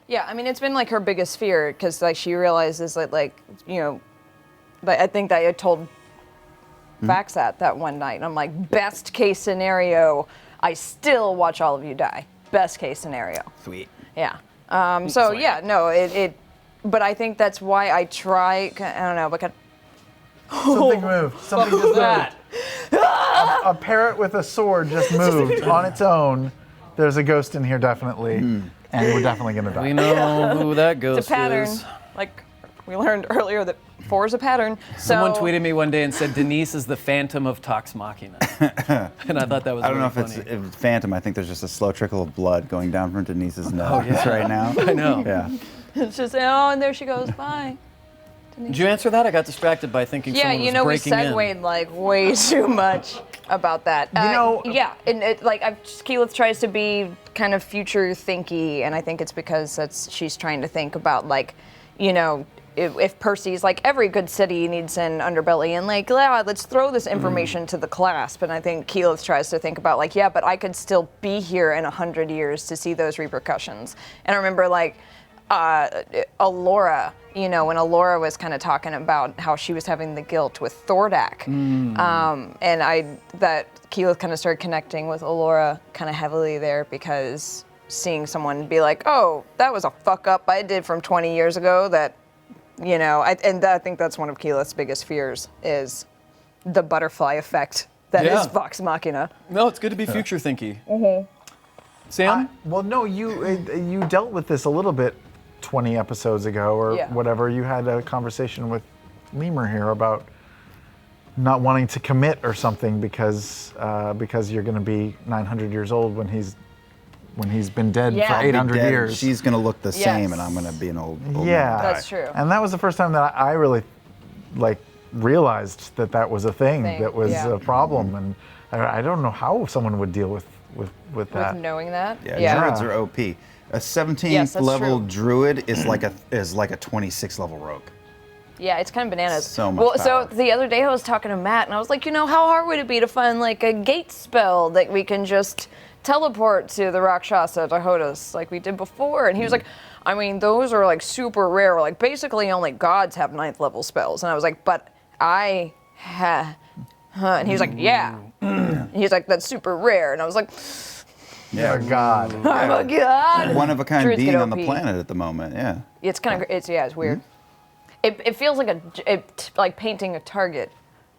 Yeah, I mean, it's been like her biggest fear because like she realizes that like, you know, but I think that I told Vax that one night. And I'm like, best case scenario, I still watch all of you die. Best case scenario. Sweet. Yeah. But I think that's why I try. I don't know, but Something moved. Something just moved. A parrot with a sword just moved on its own. There's a ghost in here, definitely. And we're definitely going to die. We know who that ghost it's a pattern. is. Like we learned earlier that 4 is a pattern. Someone tweeted me one day and said Denise is the Phantom of Tox Machina. And I thought that was I don't know really if funny. it's Phantom. I think there's just a slow trickle of blood going down from Denise's nose right now. I know. Yeah. It's just, oh, and there she goes. Bye. Did you answer that? I got distracted by thinking Yeah, someone was you know, we breaking in. segued like way too much about that. Yeah, and it, like Keyleth tries to be kind of future thinky, and I think it's because she's trying to think about like, you know, if Percy's like every good city needs an underbelly, and like, let's throw this information to the clasp. And I think Keyleth tries to think about like, yeah, but I could still be here in 100 years to see those repercussions. And I remember like. Alora, you know, when Alora was kind of talking about how she was having the guilt with Thordak, and that Keyleth kind of started connecting with Alora kind of heavily there because seeing someone be like, oh, that was a fuck up I did from 20 years ago that, you know, I think that's one of Keyleth's biggest fears is the butterfly effect that is Vox Machina. No, it's good to be future thinky. Sam? Well, no, you dealt with this a little bit 20 episodes ago or whatever. You had a conversation with Lemur here about not wanting to commit or something because you're going to be 900 years old when he's been dead for 800 years. She's going to look the same, and I'm going to be an old man. That's true. And that was the first time that I really like realized that was a thing that was a problem, and I don't know how someone would deal with that. With knowing that? Yeah, druids are OP. A 17th that's level true. druid is like a 26 level rogue. Yeah, it's kind of bananas. So much so power. the other day I was talking to Matt, and I was like, you know, how hard would it be to find like a gate spell that we can just teleport to the Rakshasa to Hodos like we did before? And he was like, I mean, those are like super rare. Like basically only gods have 9th level spells. And I was like, but I ha. Huh. And he was like, yeah. And he's like, that's super rare. And I was like, Yeah, God. I'm a god. one of a kind Druids being get on the OP. planet at the moment. Yeah. It's kind of, it's weird. It feels like like painting a target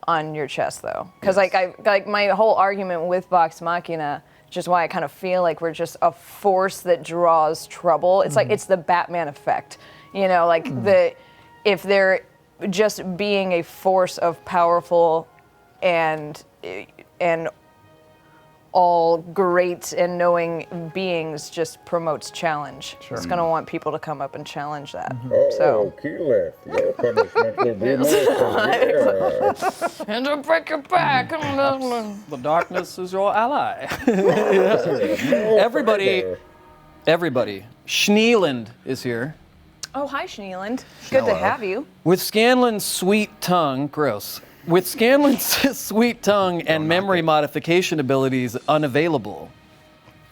on your chest though, because like my whole argument with Vox Machina, which is why I kind of feel like we're just a force that draws trouble. It's like it's the Batman effect, you know, like if they're just being a force of powerful and all great and knowing beings just promotes challenge. It's going to want people to come up and challenge that. So. Keyleth, your punishment will be more severe. And to break your back. The darkness is your ally. Everybody. Schneeland is here. Oh, hi, Schneeland. Good to have you. With Scanlan's sweet tongue, gross. With Scanlan's sweet tongue and memory modification abilities unavailable,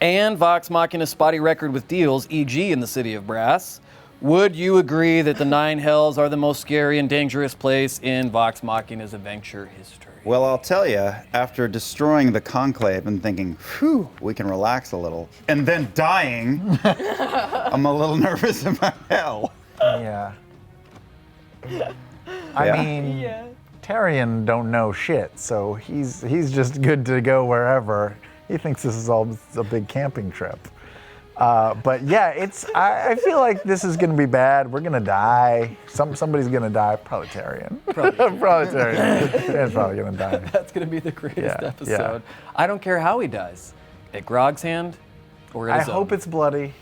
and Vox Machina's spotty record with deals, e.g. in the City of Brass, would you agree that the Nine Hells are the most scary and dangerous place in Vox Machina's adventure history? Well, I'll tell you, after destroying the Conclave and thinking, whew, we can relax a little, and then dying, I'm a little nervous about hell. Yeah. I mean, Tyrion don't know shit, so he's just good to go wherever. He thinks this is all a big camping trip. But yeah, I feel like this is gonna be bad. We're gonna die. Somebody's gonna die. Probably Tyrion. Probably Tyrion. Tyrion's probably gonna die. That's going to be the greatest Yeah, episode. I don't care how he dies. At Grog's hand or at I his hope own. it's bloody,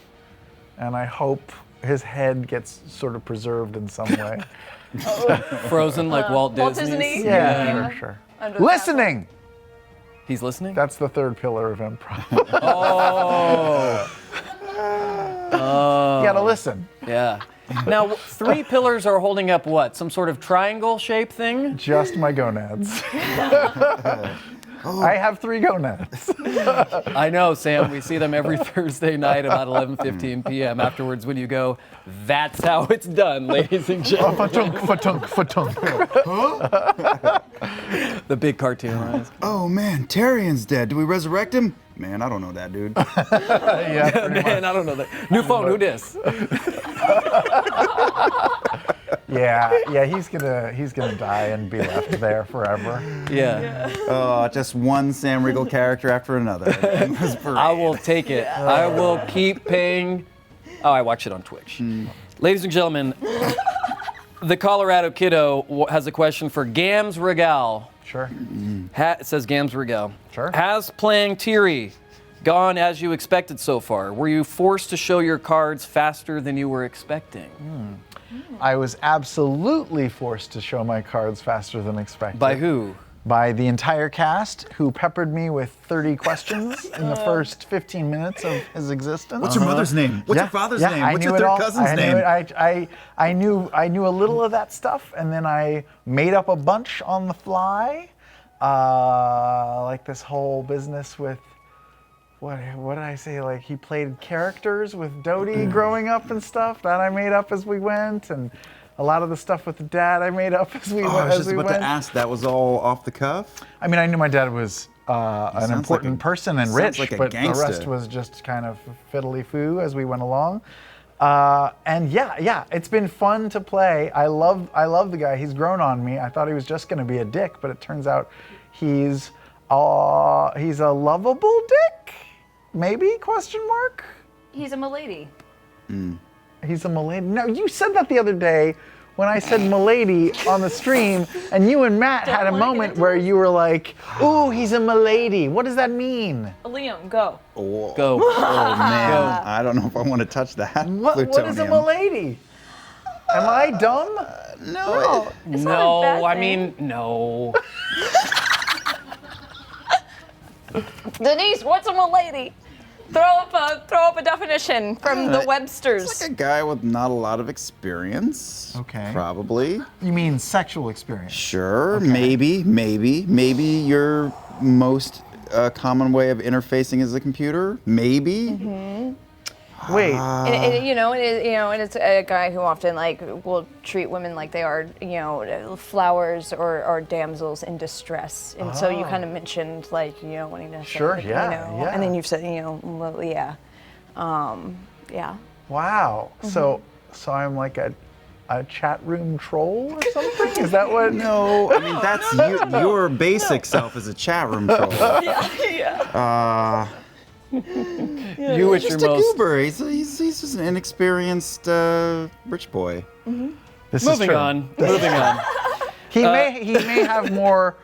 and I hope his head gets sort of preserved in some way. frozen like Walt Walt Disney's. Disney? Yeah, sure. Listening. He's listening? That's the third pillar of improv. Oh. You gotta listen. Yeah. Now, 3 pillars are holding up what? Some sort of triangle-shaped thing? Just my gonads. I have 3 gonads. I know, Sam. We see them every Thursday night about 11:15 p.m. Afterwards, when you go, that's how it's done, ladies and gentlemen. Fa-tunk. The big cartoon eyes. Oh man, Tyrion's dead. Do we resurrect him? Man, I don't know that dude. Yeah, pretty much. Man, I don't know that. New phone, who dis? Yeah, he's gonna die and be left there forever. Yeah. Oh, just one Sam Riegel character after another. I will take it. I will keep paying. Oh, I watch it on Twitch. Ladies and gentlemen, the Colorado Kiddo has a question for Gams Regal. Sure. It says Gams Regal. Sure. Has playing Tiri gone as you expected so far? Were you forced to show your cards faster than you were expecting? I was absolutely forced to show my cards faster than expected. By who? By the entire cast, who peppered me with 30 questions in the first 15 minutes of his existence. What's your mother's name? What's your father's name? I What's knew your it third all. cousin's I name? Knew it. I knew a little of that stuff, and then I made up a bunch on the fly, like this whole business with. What did I say? Like he played characters with Dodie growing up and stuff that I made up as we went, and a lot of the stuff with the dad I made up as we went. I was just about to ask. That was all off the cuff. I mean, I knew my dad was an important person and rich, like a but the gangsta. rest was just kind of fiddly-foo as we went along. And yeah, it's been fun to play. I love the guy. He's grown on me. I thought he was just going to be a dick, but it turns out he's a lovable dick. Maybe? Question mark? He's a milady. He's a milady. No, you said that the other day when I said milady on the stream, and you and Matt had a wanna get moment into where it? you were like, "Ooh, he's a milady." What does that mean? Liam, go. Oh, Go. oh man, I don't know if I want to touch that. What is a plutonium. milady? Am I dumb? No. It's not a bad No, I thing. mean, no. Denise, what's a milady? Throw up a definition from the Websters. It's like a guy with not a lot of experience. Okay. Probably. You mean sexual experience? Sure. Maybe your most common way of interfacing is a computer. Maybe. Wait, And it's a guy who often will treat women like they are, flowers or damsels in distress. And so you kind of mentioned wanting to say, Sure, yeah. and then you've said, yeah. Yeah. wow. So I'm like a chat room troll or something? Is that what? No, I mean that's your basic self as a chat room troll. Yeah. You with your Just a most. goober. He's just an inexperienced rich boy. This is Moving true. on. Moving on. He may have more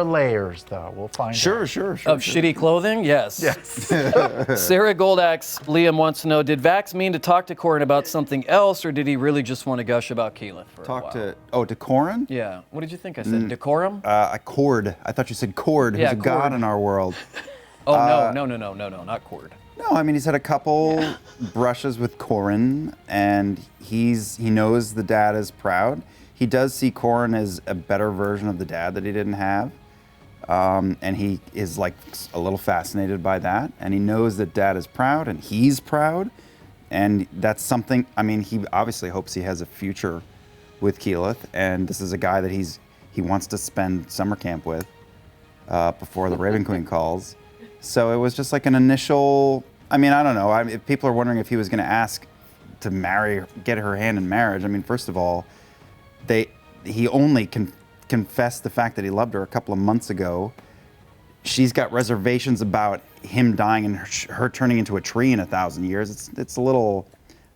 layers though. We'll find out. Sure. Of shitty clothing? Yes. Yes. Sarah Goldax, Liam wants to know, did Vax mean to talk to Corin about something else, or did he really just want to gush about Keyleth for a while? to Corin? Yeah. What did you think I said? Decorum? A cord. I thought you said Cord, Yeah, who's a god Cord. in our world. Oh, no, not Cord. No, I mean he's had a couple brushes with Corin, and he knows the dad is proud. He does see Corin as a better version of the dad that he didn't have, and he is like a little fascinated by that. And he knows that dad is proud, and he's proud, and that's something. I mean, he obviously hopes he has a future with Keyleth, and this is a guy that he wants to spend summer camp with before the Raven Queen calls. So it was just like an initial. I mean, I don't know. If people are wondering if he was going to ask to get her hand in marriage. I mean, first of all, he only confessed the fact that he loved her a couple of months ago. She's got reservations about him dying and her turning into a tree in 1,000 years. It's a little.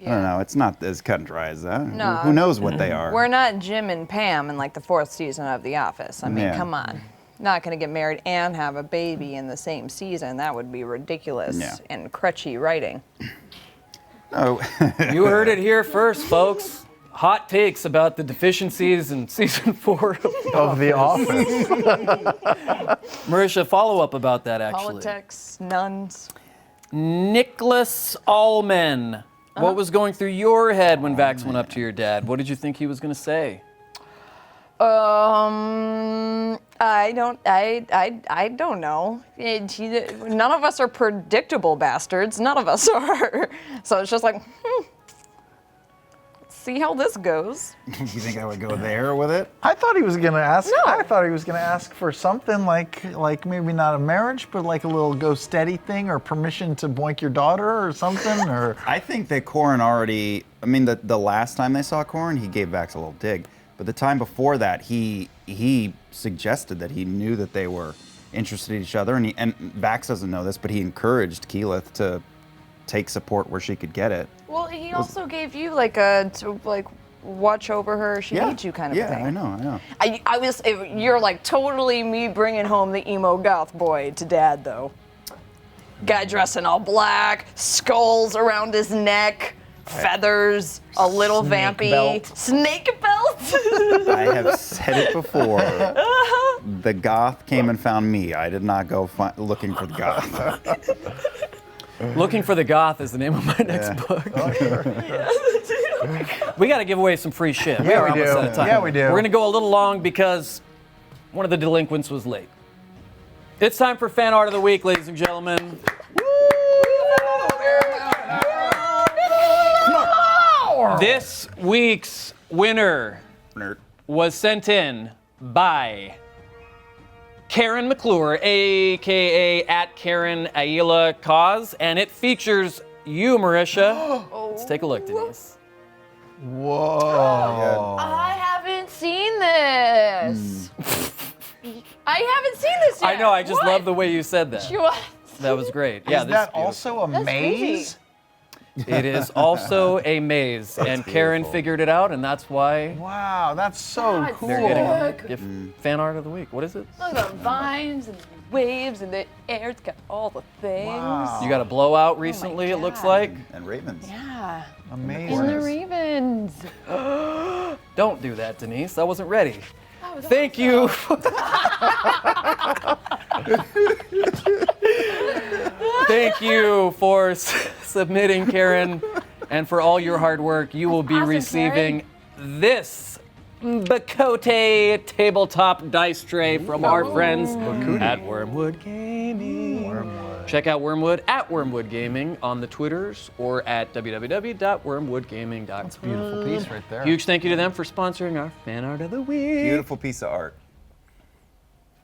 I don't know. It's not as cut and dry as that. No. Who knows what they are? We're not Jim and Pam in the 4th season of The Office. I mean, Yeah. come on. Not going to get married and have a baby in the same season. That would be ridiculous Yeah. and crutchy writing. Oh, You heard it here first, folks. Hot takes about the deficiencies in season 4 Of The Office. Marisha, follow up about that actually. Politics, nuns. Nicholas Allman What was going through your head when Vax went up to your dad? What did you think he was going to say? I don't know. None of us are predictable bastards. None of us are. So it's just like, see how this goes. You think I would go there with it? I thought he was gonna ask. No. I thought he was gonna ask for something like maybe not a marriage, but like a little go steady thing, or permission to boink your daughter, or something, or. I think that Corin already. I mean, the last time they saw Corin, he gave Vax a little dig. But the time before that, he suggested that he knew that they were interested in each other, and Vax doesn't know this, but he encouraged Keyleth to take support where she could get it. Well, he also gave you like a to like watch over her. She needs you kind of thing. Yeah, I know. I was. You're like totally me bringing home the emo goth boy to dad though. Guy dressed in all black, skulls around his neck. Feathers, a little Snake vampy, belt. snake belt. I have said it before. The goth came and found me. I did not go looking for the goth. Looking for the Goth is the name of my next book. We got to give away some free shit. Yeah, are we almost do. out of time. Yeah, we do. We're going to go a little long because one of the delinquents was late. It's time for Fan Art of the Week, ladies and gentlemen. This week's winner was sent in by Karen McClure, aka at Karen Aila Cause, and it features you, Marisha. Let's take a look, Denise. Whoa. I haven't seen this. I haven't seen this yet. I know, I just What? love the way you said that. What? That was great. Yeah, Is this that beautiful. also a That's maze? It is also a maze, and Karen figured it out, and that's why Wow, that's so God, cool. they're getting a gift Fan Art of the Week. What is it? Look at the vines and the waves and the air. It's got all the things. Wow. You got a blowout recently, it looks God. like. And ravens. Yeah. Amazing. In the ravens. Don't do that, Denise. I wasn't ready. Oh, Thank you. Thank you for submitting, Karen, and for all your hard work. You will be Awesome, receiving this Bacote tabletop dice tray from our friends at Wormwood Gaming. Check out Wormwood at Wormwood Gaming on the Twitters or at www.wormwoodgaming.com. That's a beautiful piece right there. Huge thank you to them for sponsoring our Fan Art of the Week. Beautiful piece of art.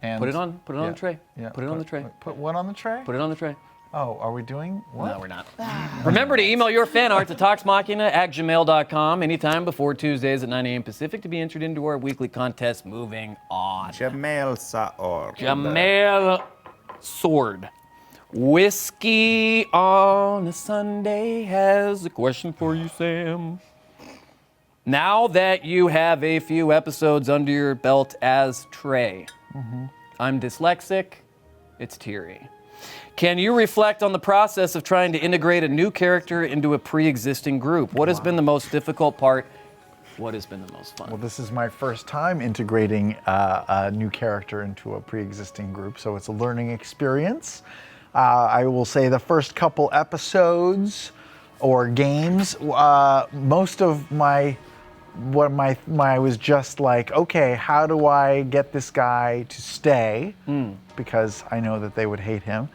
And Put it on the tray. Yeah, Put it on the tray. Put what on the tray? Put it on the tray. Oh, are we doing what? No, we're not. Remember to email your fan art to toxmachina@gmail.com anytime before Tuesdays at 9 a.m. Pacific to be entered into our weekly contest. Moving on. Jamel Saor. Jamel Sword. Whiskey on a Sunday has a question for you, Sam. Now that you have a few episodes under your belt as Trey, I'm dyslexic, it's teary. Can you reflect on the process of trying to integrate a new character into a pre-existing group? What has been the most difficult part? What has been the most fun? Well, this is my first time integrating a new character into a pre-existing group, so it's a learning experience. I will say the first couple episodes or games, most of I was just like, okay, how do I get this guy to stay? Because I know that they would hate him.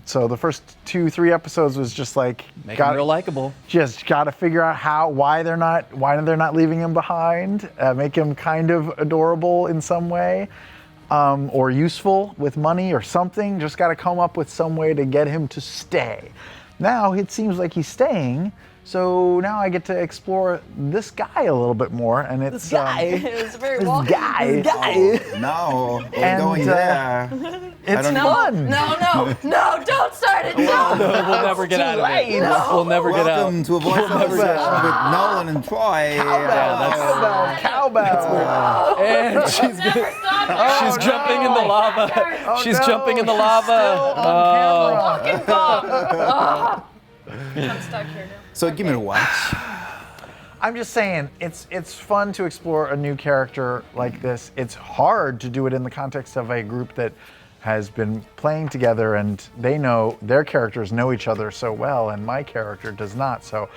So the first 2-3 episodes was just like Make him real likable. just got to figure out why they're not leaving him behind, make him kind of adorable in some way, or useful with money or something. Just got to come up with some way to get him to stay. Now it seems like he's staying, so now I get to explore this guy a little bit more, and it's It was very this walking. guy. No, we're And, going there. It's don't fun. No, don't start it. No. We'll never get out of it. We'll never get out. Welcome to a voiceover session with Nolan and Troy. Cowbell. And she's jumping in the lava. She's jumping in the lava. I'm stuck here now. So give me a watch. I'm just saying, it's fun to explore a new character like this. It's hard to do it in the context of a group that has been playing together, and their characters know each other so well, and my character does not. So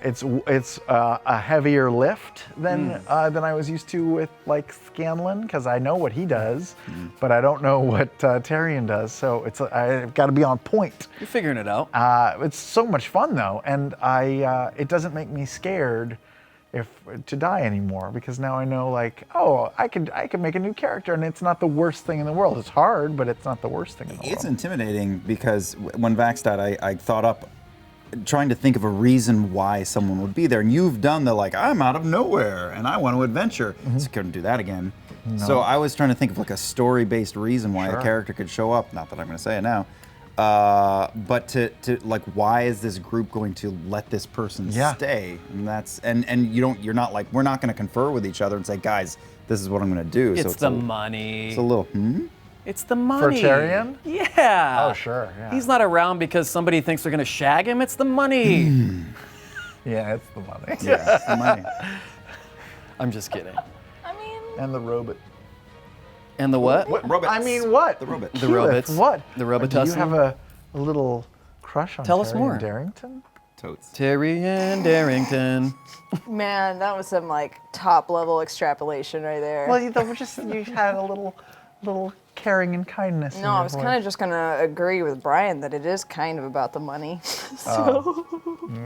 it's a heavier lift than I was used to with like Scanlan, because I know what he does, but I don't know what Tyrion does. So I've got to be on point. You're figuring it out. It's so much fun though, and it doesn't make me scared to die anymore, because now I know, like, oh, I can make a new character, and it's not the worst thing in the world. It's hard, but it's not the worst thing in the world. It's intimidating because when Vax died, I thought up trying to think of a reason why someone would be there, and you've done the like, I'm out of nowhere and I want to adventure. So couldn't do that again. No. So I was trying to think of like a story-based reason why a character could show up. Not that I'm going to say it now. But to like, why is this group going to let this person stay? And that's you're not like, we're not going to confer with each other and say, guys, this is what I'm going to do. It's the money. It's a little It's the money. For Tyrion? Yeah. Oh, sure. Yeah. He's not around because somebody thinks they're going to shag him. It's the money. Yeah, it's the money. Yeah, it's the money. I'm just kidding. I mean, And the robot. And the what? Robots. I mean, what? The robot. The robots. What? The Do Robitussin. you have a little crush on Tell us Tyrion more. Darrington? Totes. Tyrion Darrington. Man, that was some like top level extrapolation right there. Well, you had a little caring and kindness. in no, your I was voice. kind of just gonna agree with Brian that it is kind of about the money. So,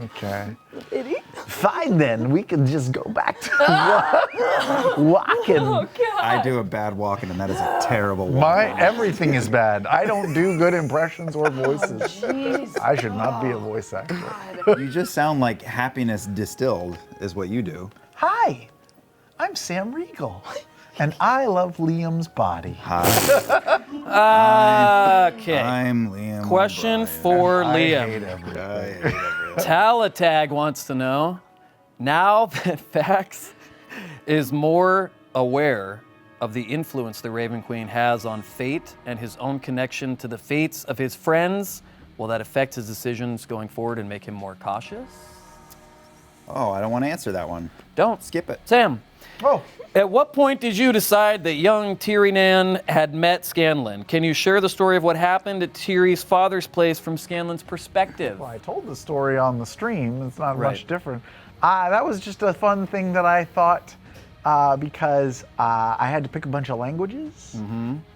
Okay. idiot. Fine then, we can just go back to walking. I do a bad walking, and that is a terrible walking. Everything is bad. I don't do good impressions or voices. Jeez. I should not be a voice actor. You just sound like happiness distilled, is what you do. Hi, I'm Sam Riegel, and I love Liam's body. Okay. I'm Liam. Question O'Brien. for I Liam. hate everything. I hate everything. Talatag wants to know, now that Fax is more aware of the influence the Raven Queen has on fate and his own connection to the fates of his friends, will that affect his decisions going forward and make him more cautious? Oh, I don't want to answer that one. Don't. Skip it. Sam, Oh, at what point did you decide that young Tyrion had met Scanlan? Can you share the story of what happened at Tyrion's father's place from Scanlan's perspective? well, I told the story on the stream. It's not Right. much different. That was just a fun thing that I thought because I had to pick a bunch of languages,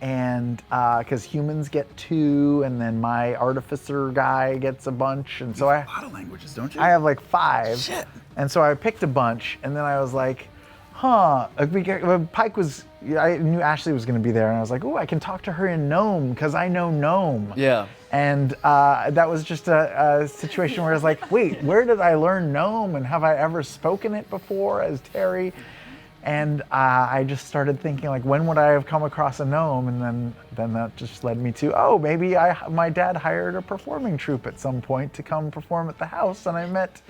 and because humans get 2, and then my artificer guy gets a bunch, and so A lot of languages, don't you? I have like 5. Shit. And so I picked a bunch, and then I was like, Pike was, I knew Ashley was going to be there, and I was like, oh, I can talk to her in Gnome, because I know Gnome. Yeah. And that was just a situation where I was like, wait, where did I learn Gnome, and have I ever spoken it before as Terry? And I just started thinking, like, when would I have come across a gnome? And then that just led me to, oh, maybe my dad hired a performing troupe at some point to come perform at the house, and I met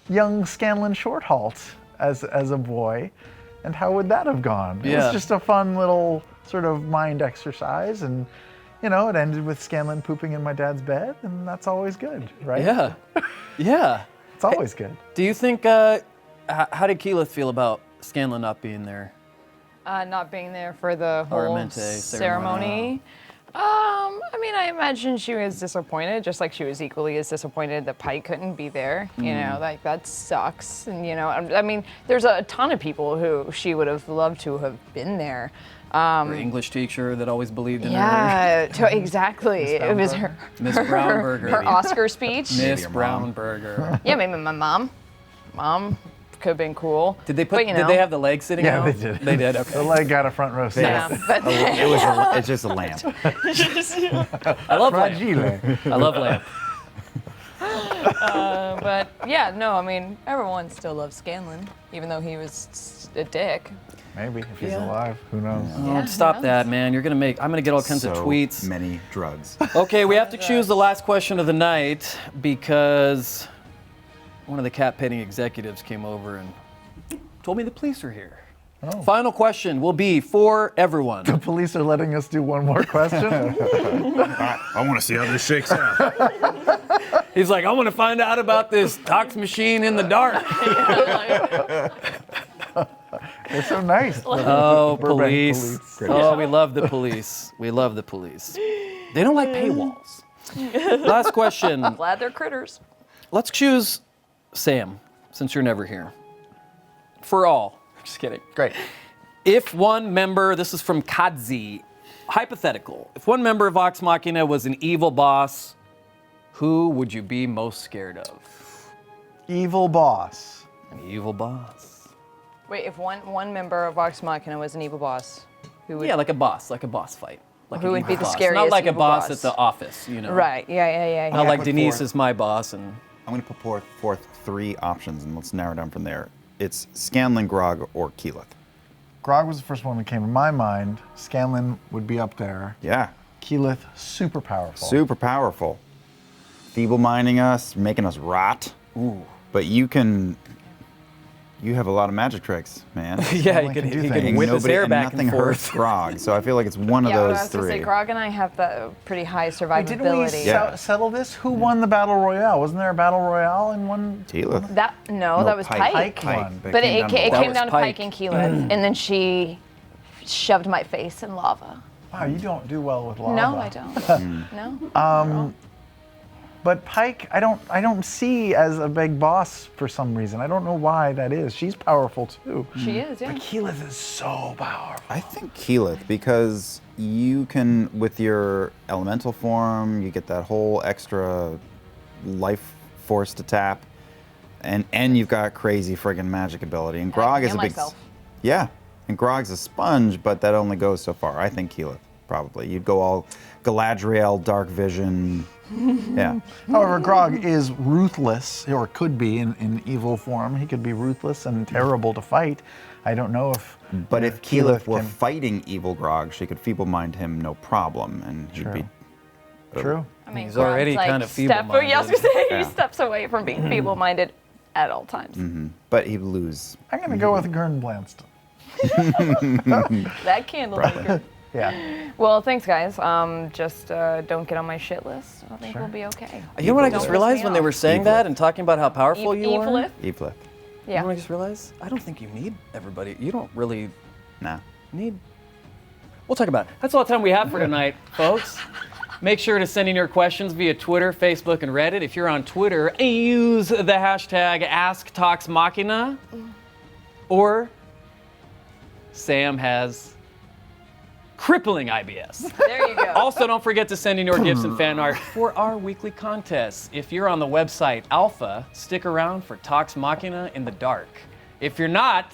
young Scanlan Shorthalt as a boy. And how would that have gone? It Yeah. was just a fun little sort of mind exercise, and it ended with Scanlan pooping in my dad's bed, and that's always good, right? Yeah. Yeah. It's always good. Do you think, how did Keyleth feel about Scanlan not being there? Not being there for the whole Aramente ceremony. ceremony. I mean, I imagine she was disappointed, just like she was equally as disappointed that Pike couldn't be there. You know, like that sucks. And I mean, there's a ton of people who she would have loved to have been there. Her English teacher that always believed in her. Yeah, exactly. It was her Miss Brownberger. her Oscar speech. Miss your mom. Brownberger. Yeah, maybe my mom. Mom could have been cool. Did they But, did they have the leg sitting Yeah, out? they did. They did, The okay. leg got a front row seat. Yeah, but It's just a lamp. I love lamp. Fragile. I love lamp. but yeah, no, I mean, everyone still loves Scanlan, even though he was a dick. Maybe, if he's alive, who knows? Oh, stop that, man. I'm gonna get all kinds of So tweets. many drugs. Okay, we have to choose the last question of the night because one of the cat petting executives came over and told me the police are here. Oh. Final question will be for everyone. The police are letting us do one more question? I want to see how this shakes out. He's like, I want to find out about this tox machine in the dark. They're so nice. Oh, Burbank police. Oh, we love the police. We love the police. They don't like paywalls. Last question. Glad they're critters. Let's choose Sam, since you're never here. For all. Just kidding. Great. If one member, this is from Kadzi, hypothetical. If one member of Vox Machina was an evil boss, who would you be most scared of? Evil boss. An evil boss. Wait, if one member of Vox Machina was an evil boss, who would? Yeah, like a boss fight. Like Who an would evil be the boss. scariest Not like a evil boss boss? at the office, you know. Right. Yeah. Not like put Denise forth- is my boss and I'm going to put forth 3 options, and let's narrow down from there. It's Scanlan, Grog, or Keyleth. Grog was the first one that came to my mind. Scanlan would be up there. Yeah, Keyleth, super powerful. super powerful. Feeble-minding us, making us rot. Ooh. But you have a lot of magic tricks, man. yeah, Only can do he things. can whip his hair and back nothing and hurts forth. Grog, so I feel like it's one of Yeah, I those was gonna 3. say, Grog and I have the pretty high Wait, didn't we survivability. Yeah. settle this? Who won the battle royale? Wasn't there a battle royale in one? Keyleth. That was Pike. won. But it down to came That was down to Pike. Pike and Keyleth, and then she shoved my face in lava. Wow, you don't do well with lava. No, I don't. No. But Pike, I don't see as a big boss for some reason. I don't know why that is. She's powerful too. She is, yeah. But Keyleth is so powerful. I think Keyleth, because you can, with your elemental form, you get that whole extra life force to tap, and you've got crazy friggin' magic ability. And Grog is a heal big, myself. yeah. And Grog's a sponge, but that only goes so far. I think Keyleth probably. You'd go all Galadriel, Dark Vision. Yeah. However, Grog is ruthless, or could be in evil form. He could be ruthless and terrible to fight. I don't know if. But if Keyleth were can- fighting evil Grog, she could feeble-mind him no problem, and he'd be. True. I mean, He's already Grog's, kind of yeah, I was gonna feeble-minded. say Yeah. he steps away from being feeble-minded at all times. But he'd lose. I'm gonna go with Gern Blanston. That candle maker. Yeah. Well, thanks, guys. Just don't get on my shit list. I think we'll be okay. You know what I Don't just piss realized me when they off. were saying Evil. that and talking about how powerful you are? Evelith? Evelith. You know Yeah. what I just realized? I don't think you need everybody. You don't really Nah. need. We'll talk about it. That's all the time we have for tonight, folks. Make sure to send in your questions via Twitter, Facebook, and Reddit. If you're on Twitter, use the hashtag AskToxMachina. Or Sam has crippling IBS. There you go. Also, don't forget to send in your gifts and fan art for our weekly contests. If you're on the website Alpha, stick around for Tox Machina in the dark. If you're not,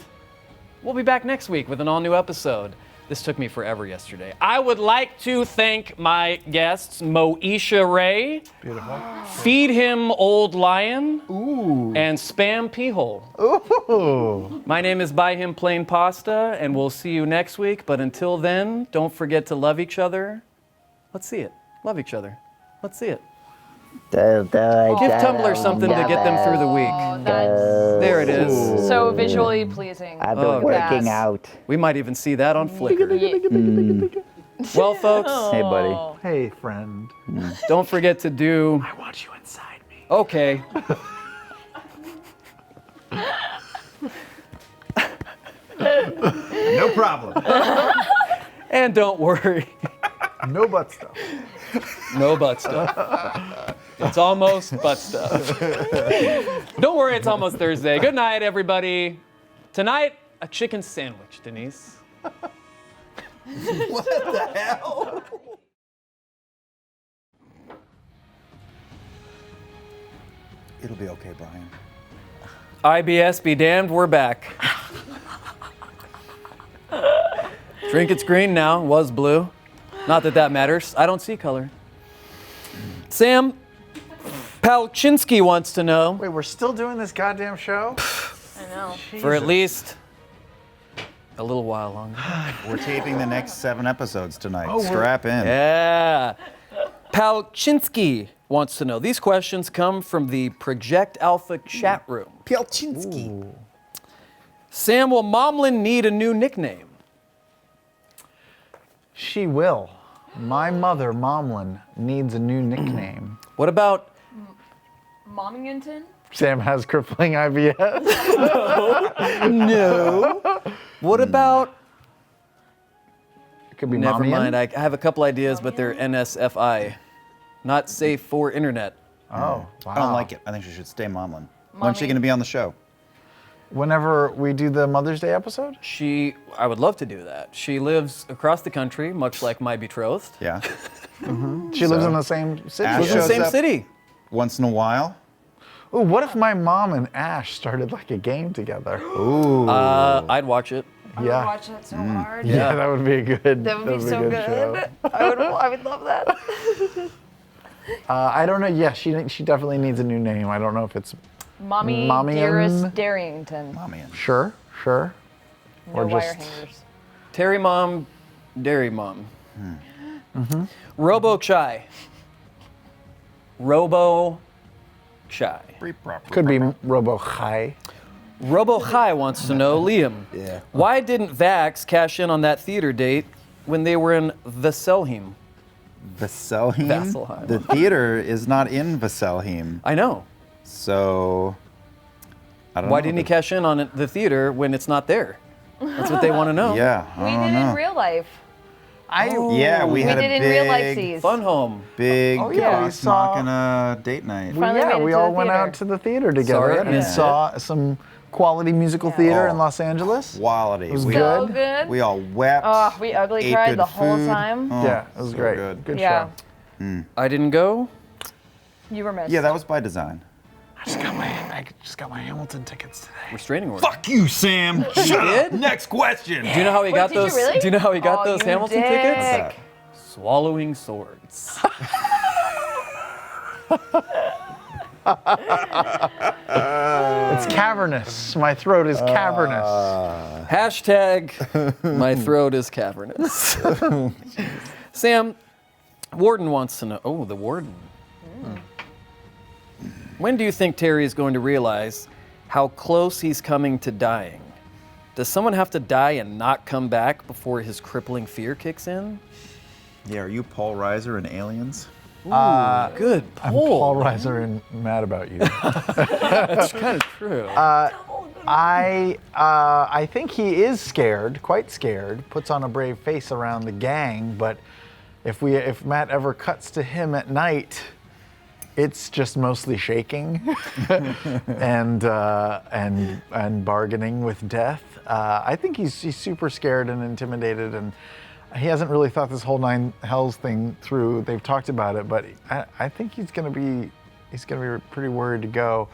we'll be back next week with an all-new episode. This took me forever yesterday. I would like to thank my guests, Moesha Ray, Beautiful. Feed Him Old Lion, Ooh. and Spam Peehole. Ooh. My name is Buy Him Plain Pasta, and we'll see you next week. But until then, don't forget to love each other. Let's see it. Love each other. Let's see it. Give Tumblr something to get them through the Oh, week. that's There it is. so visually pleasing. I've been Oh, working yes. out. We might even see that on Flickr. Well, folks, Hey, buddy. Hey, friend. don't forget to do. I want you inside me. Okay. No problem. And don't worry. No butt stuff. No butt stuff. It's almost butt stuff. Don't worry, it's almost Thursday. Good night, everybody. Tonight, a chicken sandwich, Denise. What the hell? It'll be okay, Brian. IBS be damned, we're back. Drink it's green now, was blue. Not that that matters. I don't see color. Sam Palczynski wants to know, Wait, we're still doing this goddamn show? I know. for at least a little while longer. We're taping the next 7 episodes tonight. Oh, we're- Strap in. Yeah. Palczynski wants to know, these questions come from the Project Alpha chat room. Palczynski. Sam, will Momlin need a new nickname? She will. My mother, Momlin, needs a new nickname. What about Mommington? Sam has crippling IBS. no? What about? It could be Never mommy. mind. I have a couple ideas, but they're NSFI, not safe for internet. Oh, wow. I don't like it. I think she should stay Momlin. When's she going to be on the show? Whenever we do the Mother's Day episode? I would love to do that. She lives across the country, much like my betrothed. Yeah. She lives in the same city. Ash Lives in the shows same up city. once in a while. Ooh, what if my mom and Ash started like a game together? Ooh. I'd watch it. I would Yeah. watch that so hard. Yeah, that would be a good. That would be a so good. show. I would love that. I don't know. Yeah, she definitely needs a new name. I don't know if it's Mommy Mommy Dearest and- Darrington. Mommy and sure. No Or wire just hangers. Terry Mom, Dairy Mom. Robo Chai. Robo Chai. could be Robo Chai. Robo Chai wants to know, Liam. Yeah. Why didn't Vax cash in on that theater date when they were in Veselheim? Vasselheim? Vasselheim. The theater is not in Vasselheim. I know. So, I don't know. Why didn't he cash in on the theater when it's not there? That's what they want to know. Yeah, I We don't did know. in real life. Yeah, we had We a did in big, real life seas. Fun home. big yeah, we Vox saw- Machina date night. Finally made it we to all the went theater. out to the theater together Sorry, I and missed saw some quality musical theater Oh. in Los Angeles. Quality. It was we, good. So good. we all wept. Oh, we ugly ate cried good the whole food. time. Oh, Yeah, it was so great. Good. Yeah. show. I didn't go. You were missed. Yeah, that was by design. I just got my Hamilton tickets today. Restraining order. Fuck you, Sam. Shut up. did? Next question. Do you know how he got did you those? really? Do you know how he got Oh, those you Hamilton dick. tickets? Swallowing swords. It's cavernous. My throat is cavernous. Hashtag my throat is cavernous. Sam, Warden wants to know. Oh, the Warden. When do you think Terry is going to realize how close he's coming to dying? Does someone have to die and not come back before his crippling fear kicks in? Yeah, are you Paul Reiser in Aliens? Good I'm poll. Paul Reiser and mad about you. That's kind of true. I think he is scared, quite scared. Puts on a brave face around the gang, but if Matt ever cuts to him at night, it's just mostly shaking and bargaining with death. I think he's super scared and intimidated, and he hasn't really thought this whole nine hells thing through. They've talked about it, but I think he's gonna be pretty worried to go.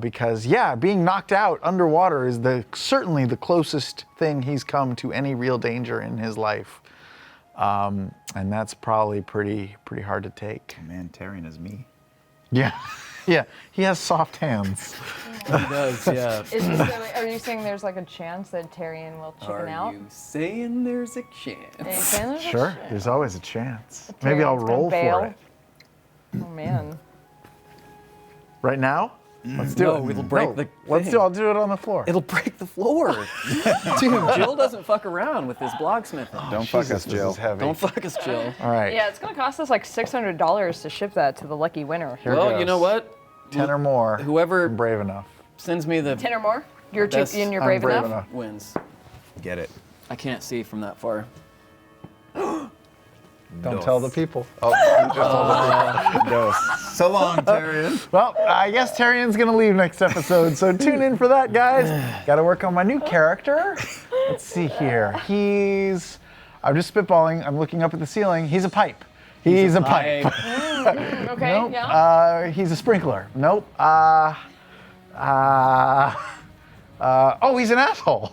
Because being knocked out underwater is certainly the closest thing he's come to any real danger in his life, and that's probably pretty hard to take. Man, Tyrion is me. Yeah, he has soft hands. He does, yeah. Are you saying there's like a chance that Tyrion will chicken Are out? you saying there's a Are you chance? saying there's a Sure, chance? there's always a chance. Maybe I'll Tyrion's gonna roll bail? for it. Oh man. Right now? Let's do No, it. it'll break the Let's thing. do. I'll do it on the floor. It'll break the floor. Dude, Jill doesn't fuck around with this blogsmithing. Don't fuck us, Jesus, Jill. This is heavy. Don't fuck us, Jill. All right. Yeah, it's gonna cost us like $600 to ship that to the lucky winner. Here Well, goes. you know what? 10 or more. Whoever I'm brave enough. sends me the 10 or more? You're Best- and you're I'm brave, brave enough? enough. wins. Get it. I can't see from that far. Don't tell the people. Oh, So long, Tyrion. well, I guess Tyrion's gonna leave next episode, so tune in for that, guys. Got to work on my new character. Let's see here. I'm just spitballing. I'm looking up at the ceiling. He's a pipe. He's a pipe. Okay, Nope. yeah. He's a sprinkler. Nope. Oh, he's an asshole.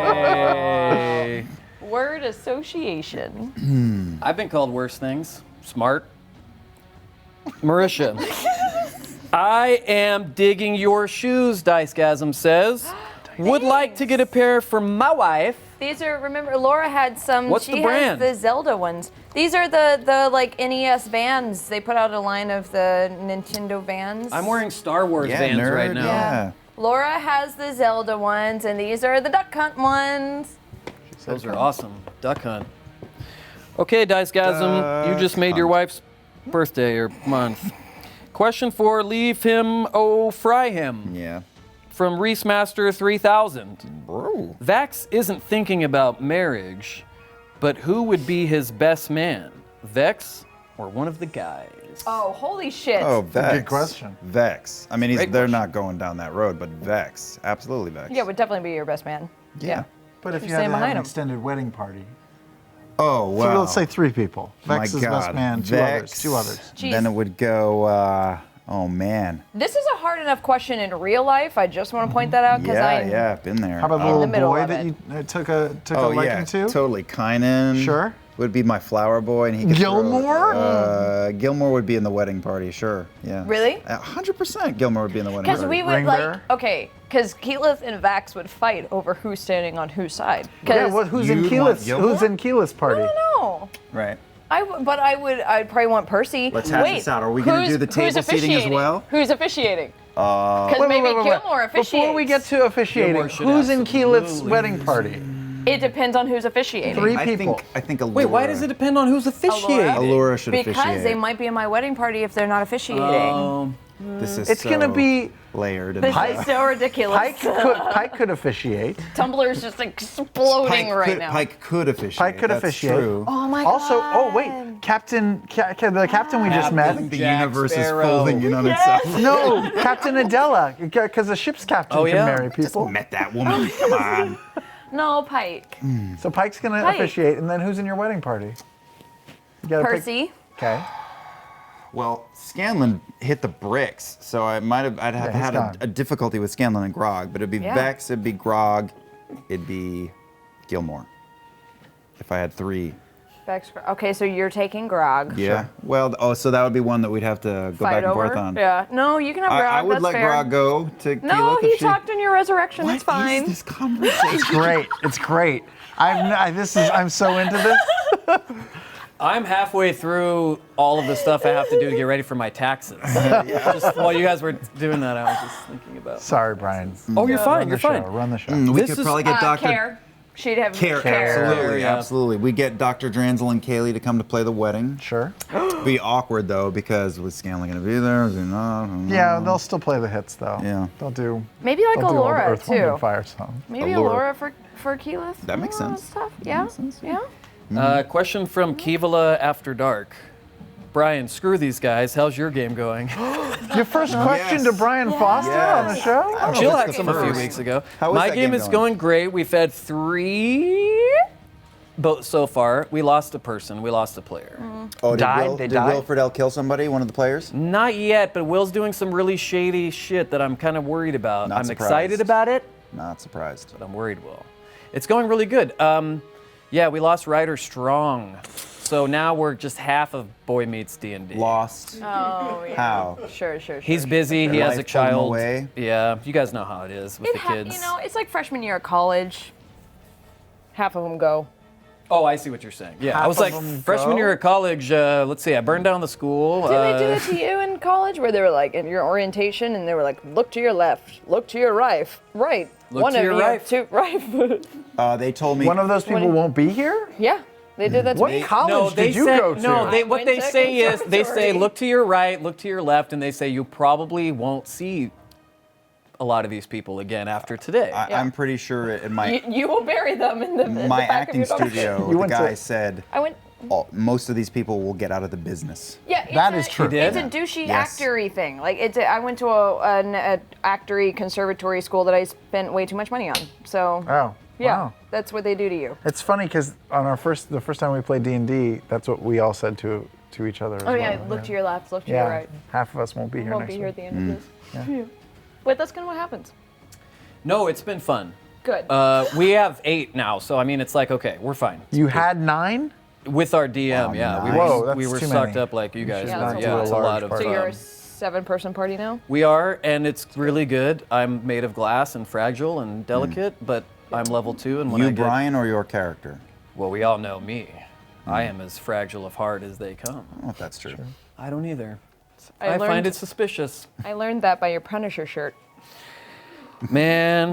Hey. Word association. I've been called worse things. Smart. Marisha. I am digging your shoes, Dicegasm says. Would like to get a pair for my wife. These are, remember, Laura had some. What's she the brand? has the Zelda ones. These are the like NES Vans. They put out a line of the Nintendo Vans. I'm wearing Star Wars Yeah, Vans nerd. right now. Yeah. Laura has the Zelda ones, and these are the Duck Hunt ones. Those are awesome. Duck Hunt. Okay, Dicegasm, you just made your wife's birthday or month. Question 4, leave him, oh, fry him. Yeah. from Reesemaster 3000. Bro. Vax isn't thinking about marriage, but who would be his best man? Vex or one of the guys? Oh, holy shit. Oh, Vex. Good question. Vex. I mean, Great they're question. not going down that road, but Vex. Absolutely Vex. Yeah, would definitely be your best man. Yeah. But if Who's you had staying to have behind an him? extended wedding party, Oh, wow. so let's say 3 people. My Vex is God. best man, Vex. 2 others. Jeez. Then it would go, oh, man. This is a hard enough question in real life. I just want to point that out because Yeah, been there. How about the In the little middle boy of that it. you took a Oh, liking yeah, to? totally. Kynan. Sure. Would be my flower boy, and he could Gilmore? Gilmore would be in the wedding party, sure. Yeah. Really? 100% Gilmore would be in the wedding Because party. we would Ring like, bearer? okay, because Keyleth and Vax would fight over who's standing on whose side. Yeah, 'Cause- who's in You'd want Keyleth's? Gilmore? Who's in Keyleth's party? No. Right. I'd probably want Percy. Let's hash Wait, this out. Are we gonna who's- do the who's table seating as officiating? well? Who's officiating? Because Wait, maybe wait, wait, wait. Gilmore officiates. Before we get to officiating, Gilmore should who's in Keyleth's absolutely wedding party? It depends on who's officiating. 3 I people. think Allura. Wait, why does it depend on who's officiating? Allura should Because officiate. they might be in my wedding party if they're not officiating. This is It's so gonna be- layered. This is so ridiculous. Pike could officiate. Tumblr's just exploding right now. Pike could officiate. Pike could That's officiate. True. Oh my Also, god. oh wait, the captain we just met. The Jack universe Sparrow. is folding in on itself. No, Captain Adela, because the ship's captain Oh, can yeah? marry people. Met that woman. Come on. No, Pike. So Pike's gonna Pike. officiate, and then who's in your wedding party? You gotta pick- Percy. Okay. Well, Scanlan hit the bricks, so I'd have he's had gone. a difficulty with Scanlan and Grog, but it'd be Yeah. Vex, it'd be Grog, it'd be Gilmore. If I had 3. Vex. Okay, so you're taking Grog. Yeah. Well, so that would be one that we'd have to go Fight back and over. forth on. Yeah. No, you can have Grog. I would that's let fair. Grog go to No, Keyleth he if she... talked in your resurrection. What It's fine. is this conversation? It's great. It's great. I'm so into this. I'm halfway through all of the stuff I have to do to get ready for my taxes. Just while you guys were doing that, I was just thinking about. Sorry, Brian. Oh, you're fine. Run You're the show. fine. Run the show. We This could is- probably get Dr. Care. She'd have Care. Care. Absolutely, Yeah. absolutely. We get Dr. Dranzel and Kaylee to come to play the wedding. Sure. Be awkward though, because was Scanlan going to be there? Is he not? Yeah, they'll still play the hits though. Yeah. They'll do. Maybe like They'll do all the Allura Earth, Wind, too. and Fire songs. Maybe Allura. Allura for Keyleth. That makes sense. Stuff. Yeah. makes sense. Yeah. Question from Kivala After Dark. Brian, screw these guys. How's your game going? Your first question to Brian Foster on the Yes. show? Jill it's had the some a few first. weeks ago. How is My that game game is going? going great. We've had 3 both so far. We lost a person. We lost a player. Oh, did Died? Will, They did died? Wilfred kill somebody, one of the players? Not yet, but Will's doing some really shady shit that I'm kind of worried about. Not I'm surprised. excited about it, Not surprised. but I'm worried, Will. It's going really good. Yeah, we lost Ryder Strong. So now we're just half of Boy Meets D&D. Lost. Oh yeah. How? Sure. He's busy. He has a Life pulled him child. away? Yeah, you guys know how it is with the kids. You know, it's like freshman year of college. Half of them go. Oh, I see what you're saying. Yeah, I Half was of like, them freshman go? year of college, let's see, I burned down the school. Did they do it to you in college where they were like in your orientation and they were like, look to your left, look to your right, right. Look One to of your you, right. two, right. They told me. One of those people won't be here? Yeah, they did that to What me. college No, they did you said, go to? no, I what went they to say is, they say, conservatory. look to your right, look to your left, and they say you probably won't see a lot of these people again after today. I'm pretty sure in my You will bury them in the my back of acting your dog. studio, You the went to- guy said I went. most of these people will get out of the business. Yeah, it's That is true. He did? It's a douchey Yes. actory thing. Like I went to an actory conservatory school that I spent way too much money on. So Oh, yeah, wow. that's what they do to you. It's funny because on the first time we played D&D, that's what we all said to each other. Oh yeah, look to your left, look to Yeah, your right. half of us won't be here Won't next be here week. at the end of this. Yeah. But that's kind of what happens. No, it's been fun. Good. We have 8 now, so I mean, it's like, okay, we're fine. You had 9? With our DM, Wow, yeah. nice. Whoa, that's we were too sucked many. up like you guys. should were. not Yeah, do a it's a large lot of party. so you're a fun. 7-person party now? We are, and it's really good. I'm made of glass and fragile and delicate, but I'm level 2, and when I You, get, Brian, or your character? well, we all know me. I am as fragile of heart as they come. I don't know if that's true. I don't either. I I learned- find it suspicious. I learned that by your Punisher shirt. Man,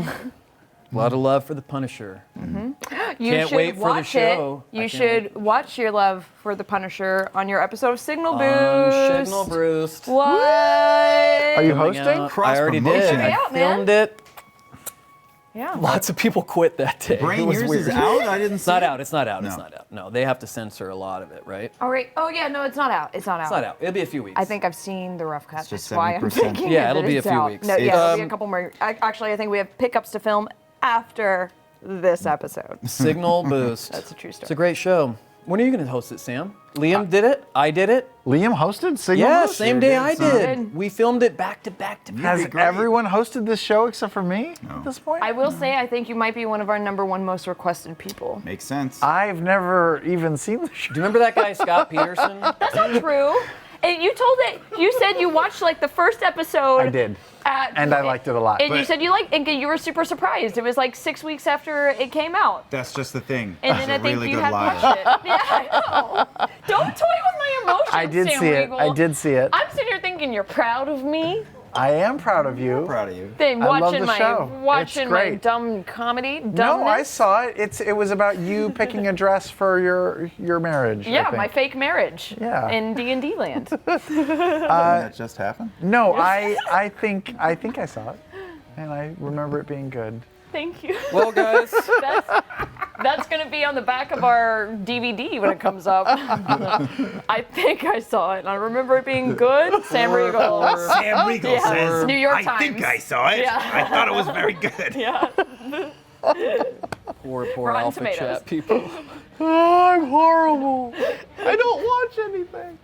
a lot of love for the Punisher. You Can't should wait for the watch show. it. I You can't should watch your love for the Punisher on your episode of Signal Boost. Signal Bruce. What? Are you Coming hosting? out. I already did. Cross-promotion. I Check it out, man. filmed it. Yeah. Lots of people quit that day. Brain, It was yours weird. is out? I didn't It's see not it. out. It's not out. It's No. not out. No, they have to censor a lot of it, right? All right. Oh yeah, no, it's not out. It's not out. It's not out. It'll be a few weeks. I think I've seen the rough cut. It's just That's why I'm 70%. thinking Yeah, that it'll be a it's few out. weeks. No, yeah, it'll be a Um, couple more. Actually, I think we have pickups to film after this episode. Signal Boost. That's a true story. It's a great show. When are you going to host it, Sam? Liam did it. I did it. Liam hosted Signal Yeah, Boost? same day I did. Good. We filmed it back to back to back. Has everyone hosted this show except for me at this point? I will say, I think you might be one of our #1 most requested people. Makes sense. I've never even seen the show. Do you remember that guy, Scott Peterson? That's not true. And you told it. You said you watched like the first episode. I did. And I liked it a lot. And you But- said you liked, and you were super surprised. It was like 6 weeks after it came out. That's just the thing. And He's then I a think really you good had liar. watched it. Yeah, I know. Don't toy with my emotions, I did Sam see it. Riegel. I did see it. I'm sitting here thinking you're proud of me. I am proud of you. Proud of you. Then I love watching the my show. watching It's my great. dumb comedy. No, I dumbness. saw it. It was about you picking a dress for your marriage. I Yeah, think. my fake marriage. Yeah. In D&D land. that just happened? No, I think I saw it, and I remember it being good. Thank you. Well, guys, That's going to be on the back of our DVD when it comes up. I think I saw it, and I remember it being good. Sam Riegel. Sam Riegel Yeah, says, New York I think Times." I saw it. Yeah. I thought it was very good. Yeah. poor Rotten Alpha Tomatoes. Chat people. Oh, I'm horrible. I don't watch anything.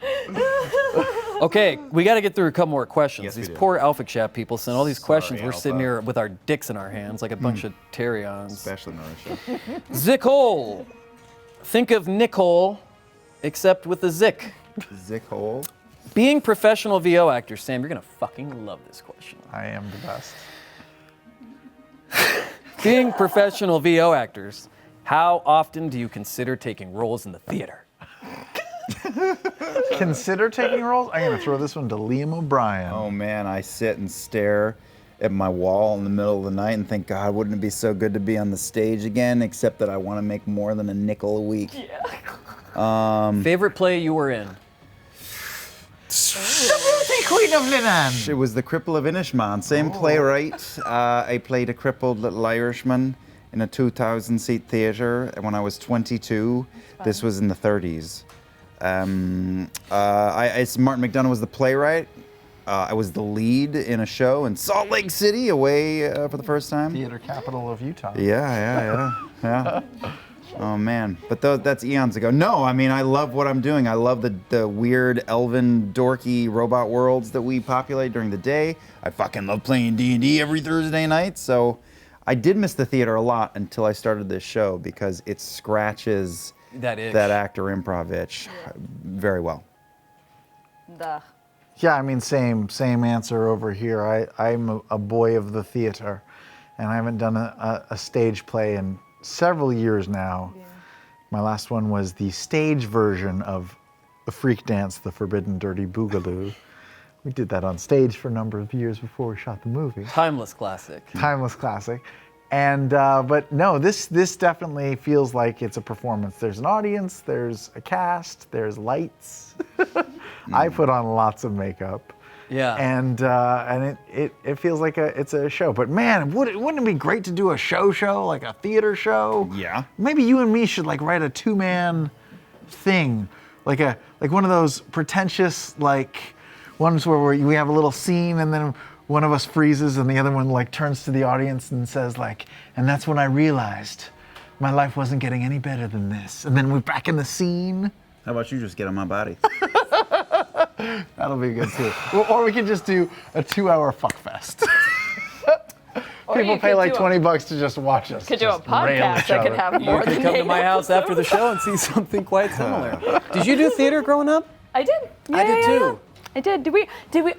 Okay, we got to get through a couple more questions. Yes, we These do. poor Alpha Chat people sent all these questions. We're sitting Alpha. here with our dicks in our hands like a bunch of Terrions. Especially Marisha. Zickhole. Think of Nicole, except with a Zick. Zick hole. Being professional VO actors, Sam, you're gonna fucking love this question. I am the best. Being professional VO actors, how often do you consider taking roles in the theater? Consider taking roles. I'm gonna throw this one to Liam O'Brien. Oh man, I sit and stare at my wall in the middle of the night and think, God, wouldn't it be so good to be on the stage again? Except that I want to make more than a nickel a week. Favorite play you were in? Queen of Linen. It was The Cripple of Inishmaan, same playwright. I played a crippled little Irishman in a 2,000-seat theater when I was 22. This was in the 30s. Martin McDonough was the playwright. I was the lead in a show in Salt Lake City, away for the first time. Theater capital of Utah. Yeah. Oh man, but that's eons ago. No, I mean I love what I'm doing. I love the weird, elven, dorky robot worlds that we populate during the day. I fucking love playing D&D every Thursday night. So I did miss the theater a lot until I started this show because it scratches That itch. that actor improv itch very well. Yeah, I mean, same answer over here. I'm a boy of the theater, and I haven't done a stage play in several years now. Yeah. My last one was the stage version of The Freak Dance, The Forbidden Dirty Boogaloo. We did that on stage for a number of years before we shot the movie. Timeless classic. Timeless classic. And, but no, this definitely feels like it's a performance. There's an audience, there's a cast, there's lights. I put on lots of makeup. Yeah. And it feels like it's a show. But man, wouldn't it be great to do a show, like a theater show? Yeah. Maybe you and me should like write a 2-man thing, like one of those pretentious like ones where we have a little scene and then one of us freezes and the other one like turns to the audience and says like, and that's when I realized my life wasn't getting any better than this. And then we're back in the scene. How about you just get on my body? That'll be good too. Or we could just do a 2-hour fuck fest. People you pay could like do $20 to just watch us. Could do a just rail podcast each that could other. have more You than could come to my 8 house after the episodes. show and see something quite similar. Did you do theater growing up? I did. I did Yeah. too. I did. Did we?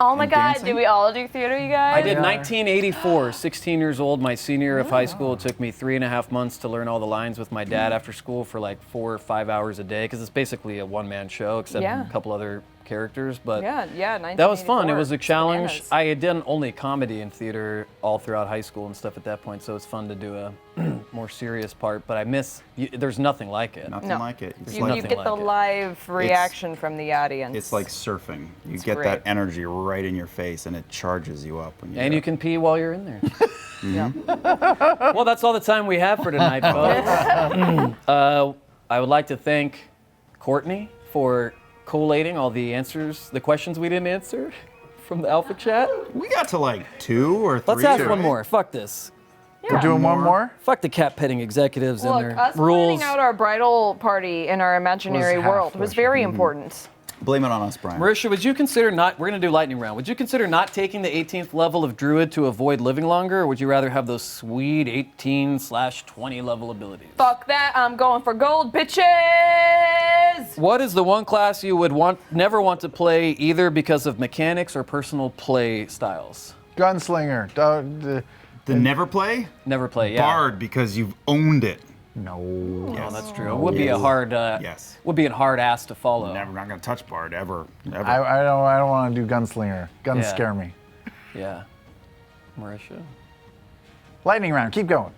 Oh my And God! dancing? Did we all do theater, you guys? I did 1984, 16 years old, my senior year of high school. It took me 3.5 months to learn all the lines with my dad after school for like 4 or 5 hours a day, because it's basically a one-man show, except Yeah. a couple other characters. But Yeah. that was fun. It was a 1984. challenge. Bananas. I had done only comedy in theater all throughout high school and stuff at that point, so it's fun to do a more serious part. But there's nothing like it. Nothing No. like it. It's You, like you nothing get the like it. live reaction from the audience. It's like surfing. You get great. that energy right in your face, and it charges you up when you. And do you it. can pee while you're in there. Well, that's all the time we have for tonight, folks. I would like to thank Courtney for collating all the answers, the questions we didn't answer from the Alpha Chat. We got to like 2 or 3. Let's ask right? one more. Fuck this. We're doing one more? Fuck the cat petting executives Look, and us their rules. planning out our bridal party in our imaginary Was half world was push. very important. Blame it on us, Brian. Marisha, would you consider not, we're going to do lightning round, would you consider not taking the 18th level of Druid to avoid living longer, or would you rather have those sweet 18/20 level abilities? Fuck that, I'm going for gold, bitches! What is the one class you would never want to play either because of mechanics or personal play styles? Gunslinger. The never play? Never play, yeah. Bard, because you've owned it. No. Oh, that's true. It would be a hard, Yes. would be a hard ass to follow. Never, not gonna touch Bard ever. Ever. I don't want to do Gunslinger. Guns Yeah. scare me. Yeah. Marisha? Lightning round. Keep going.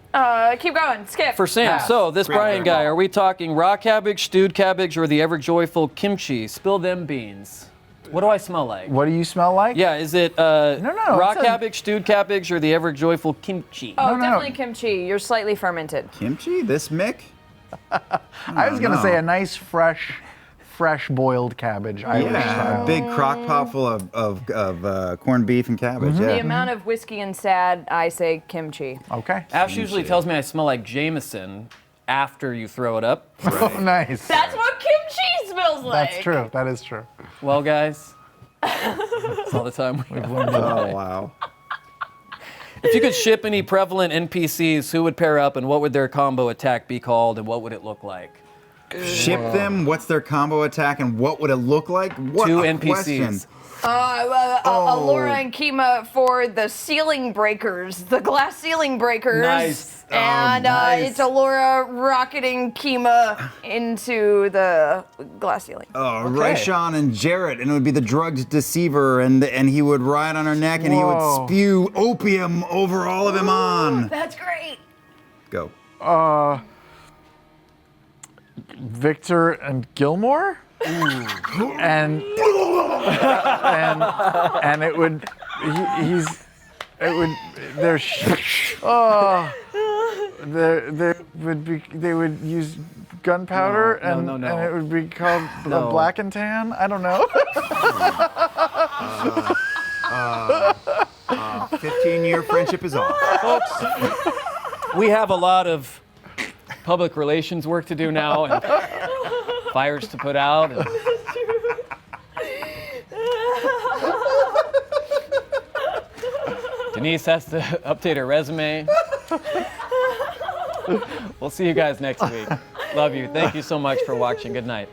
Keep going, skip. For Sam, so this Brian guy, are we talking raw cabbage, stewed cabbage, or the ever joyful kimchi? Spill them beans. What do I smell like? What do you smell like? Yeah, is it no, raw it's a- cabbage, stewed cabbage, or the ever joyful kimchi? Oh, no. definitely kimchi. You're slightly fermented. Kimchi? This Mick? I was going to no. say a nice, fresh boiled cabbage. Irish Yeah, style. a big crock pot full of corned beef and cabbage. The Yeah. amount of whiskey and sad, I say kimchi. Okay. Ash usually tells me I smell like Jameson after you throw it up. Oh, nice. That's what kimchi smells like. That's true. That is true. Well, guys, that's all the time we have. Oh, wow. If you could ship any prevalent NPCs, who would pair up and what would their combo attack be called and what would it look like? Ship them, what's their combo attack, and what would it look like? What Two a NPCs. question. Alora and Kima for the ceiling breakers, the glass ceiling breakers. Nice. Oh, And nice. it's Alora rocketing Kima into the glass ceiling. Oh, Raishan and Jarrett, and it would be the drugged deceiver, and he would ride on her neck, and he Whoa. would spew opium over all of him on. That's great. Go. Victor and Gilmore? and it would they would use gunpowder No. and it would be called No. the Black and Tan. I don't know. 15-year friendship is off. We have a lot of public relations work to do now and fires to put out. And Denise has to update her resume. We'll see you guys next week. Love you. Thank you so much for watching. Good night.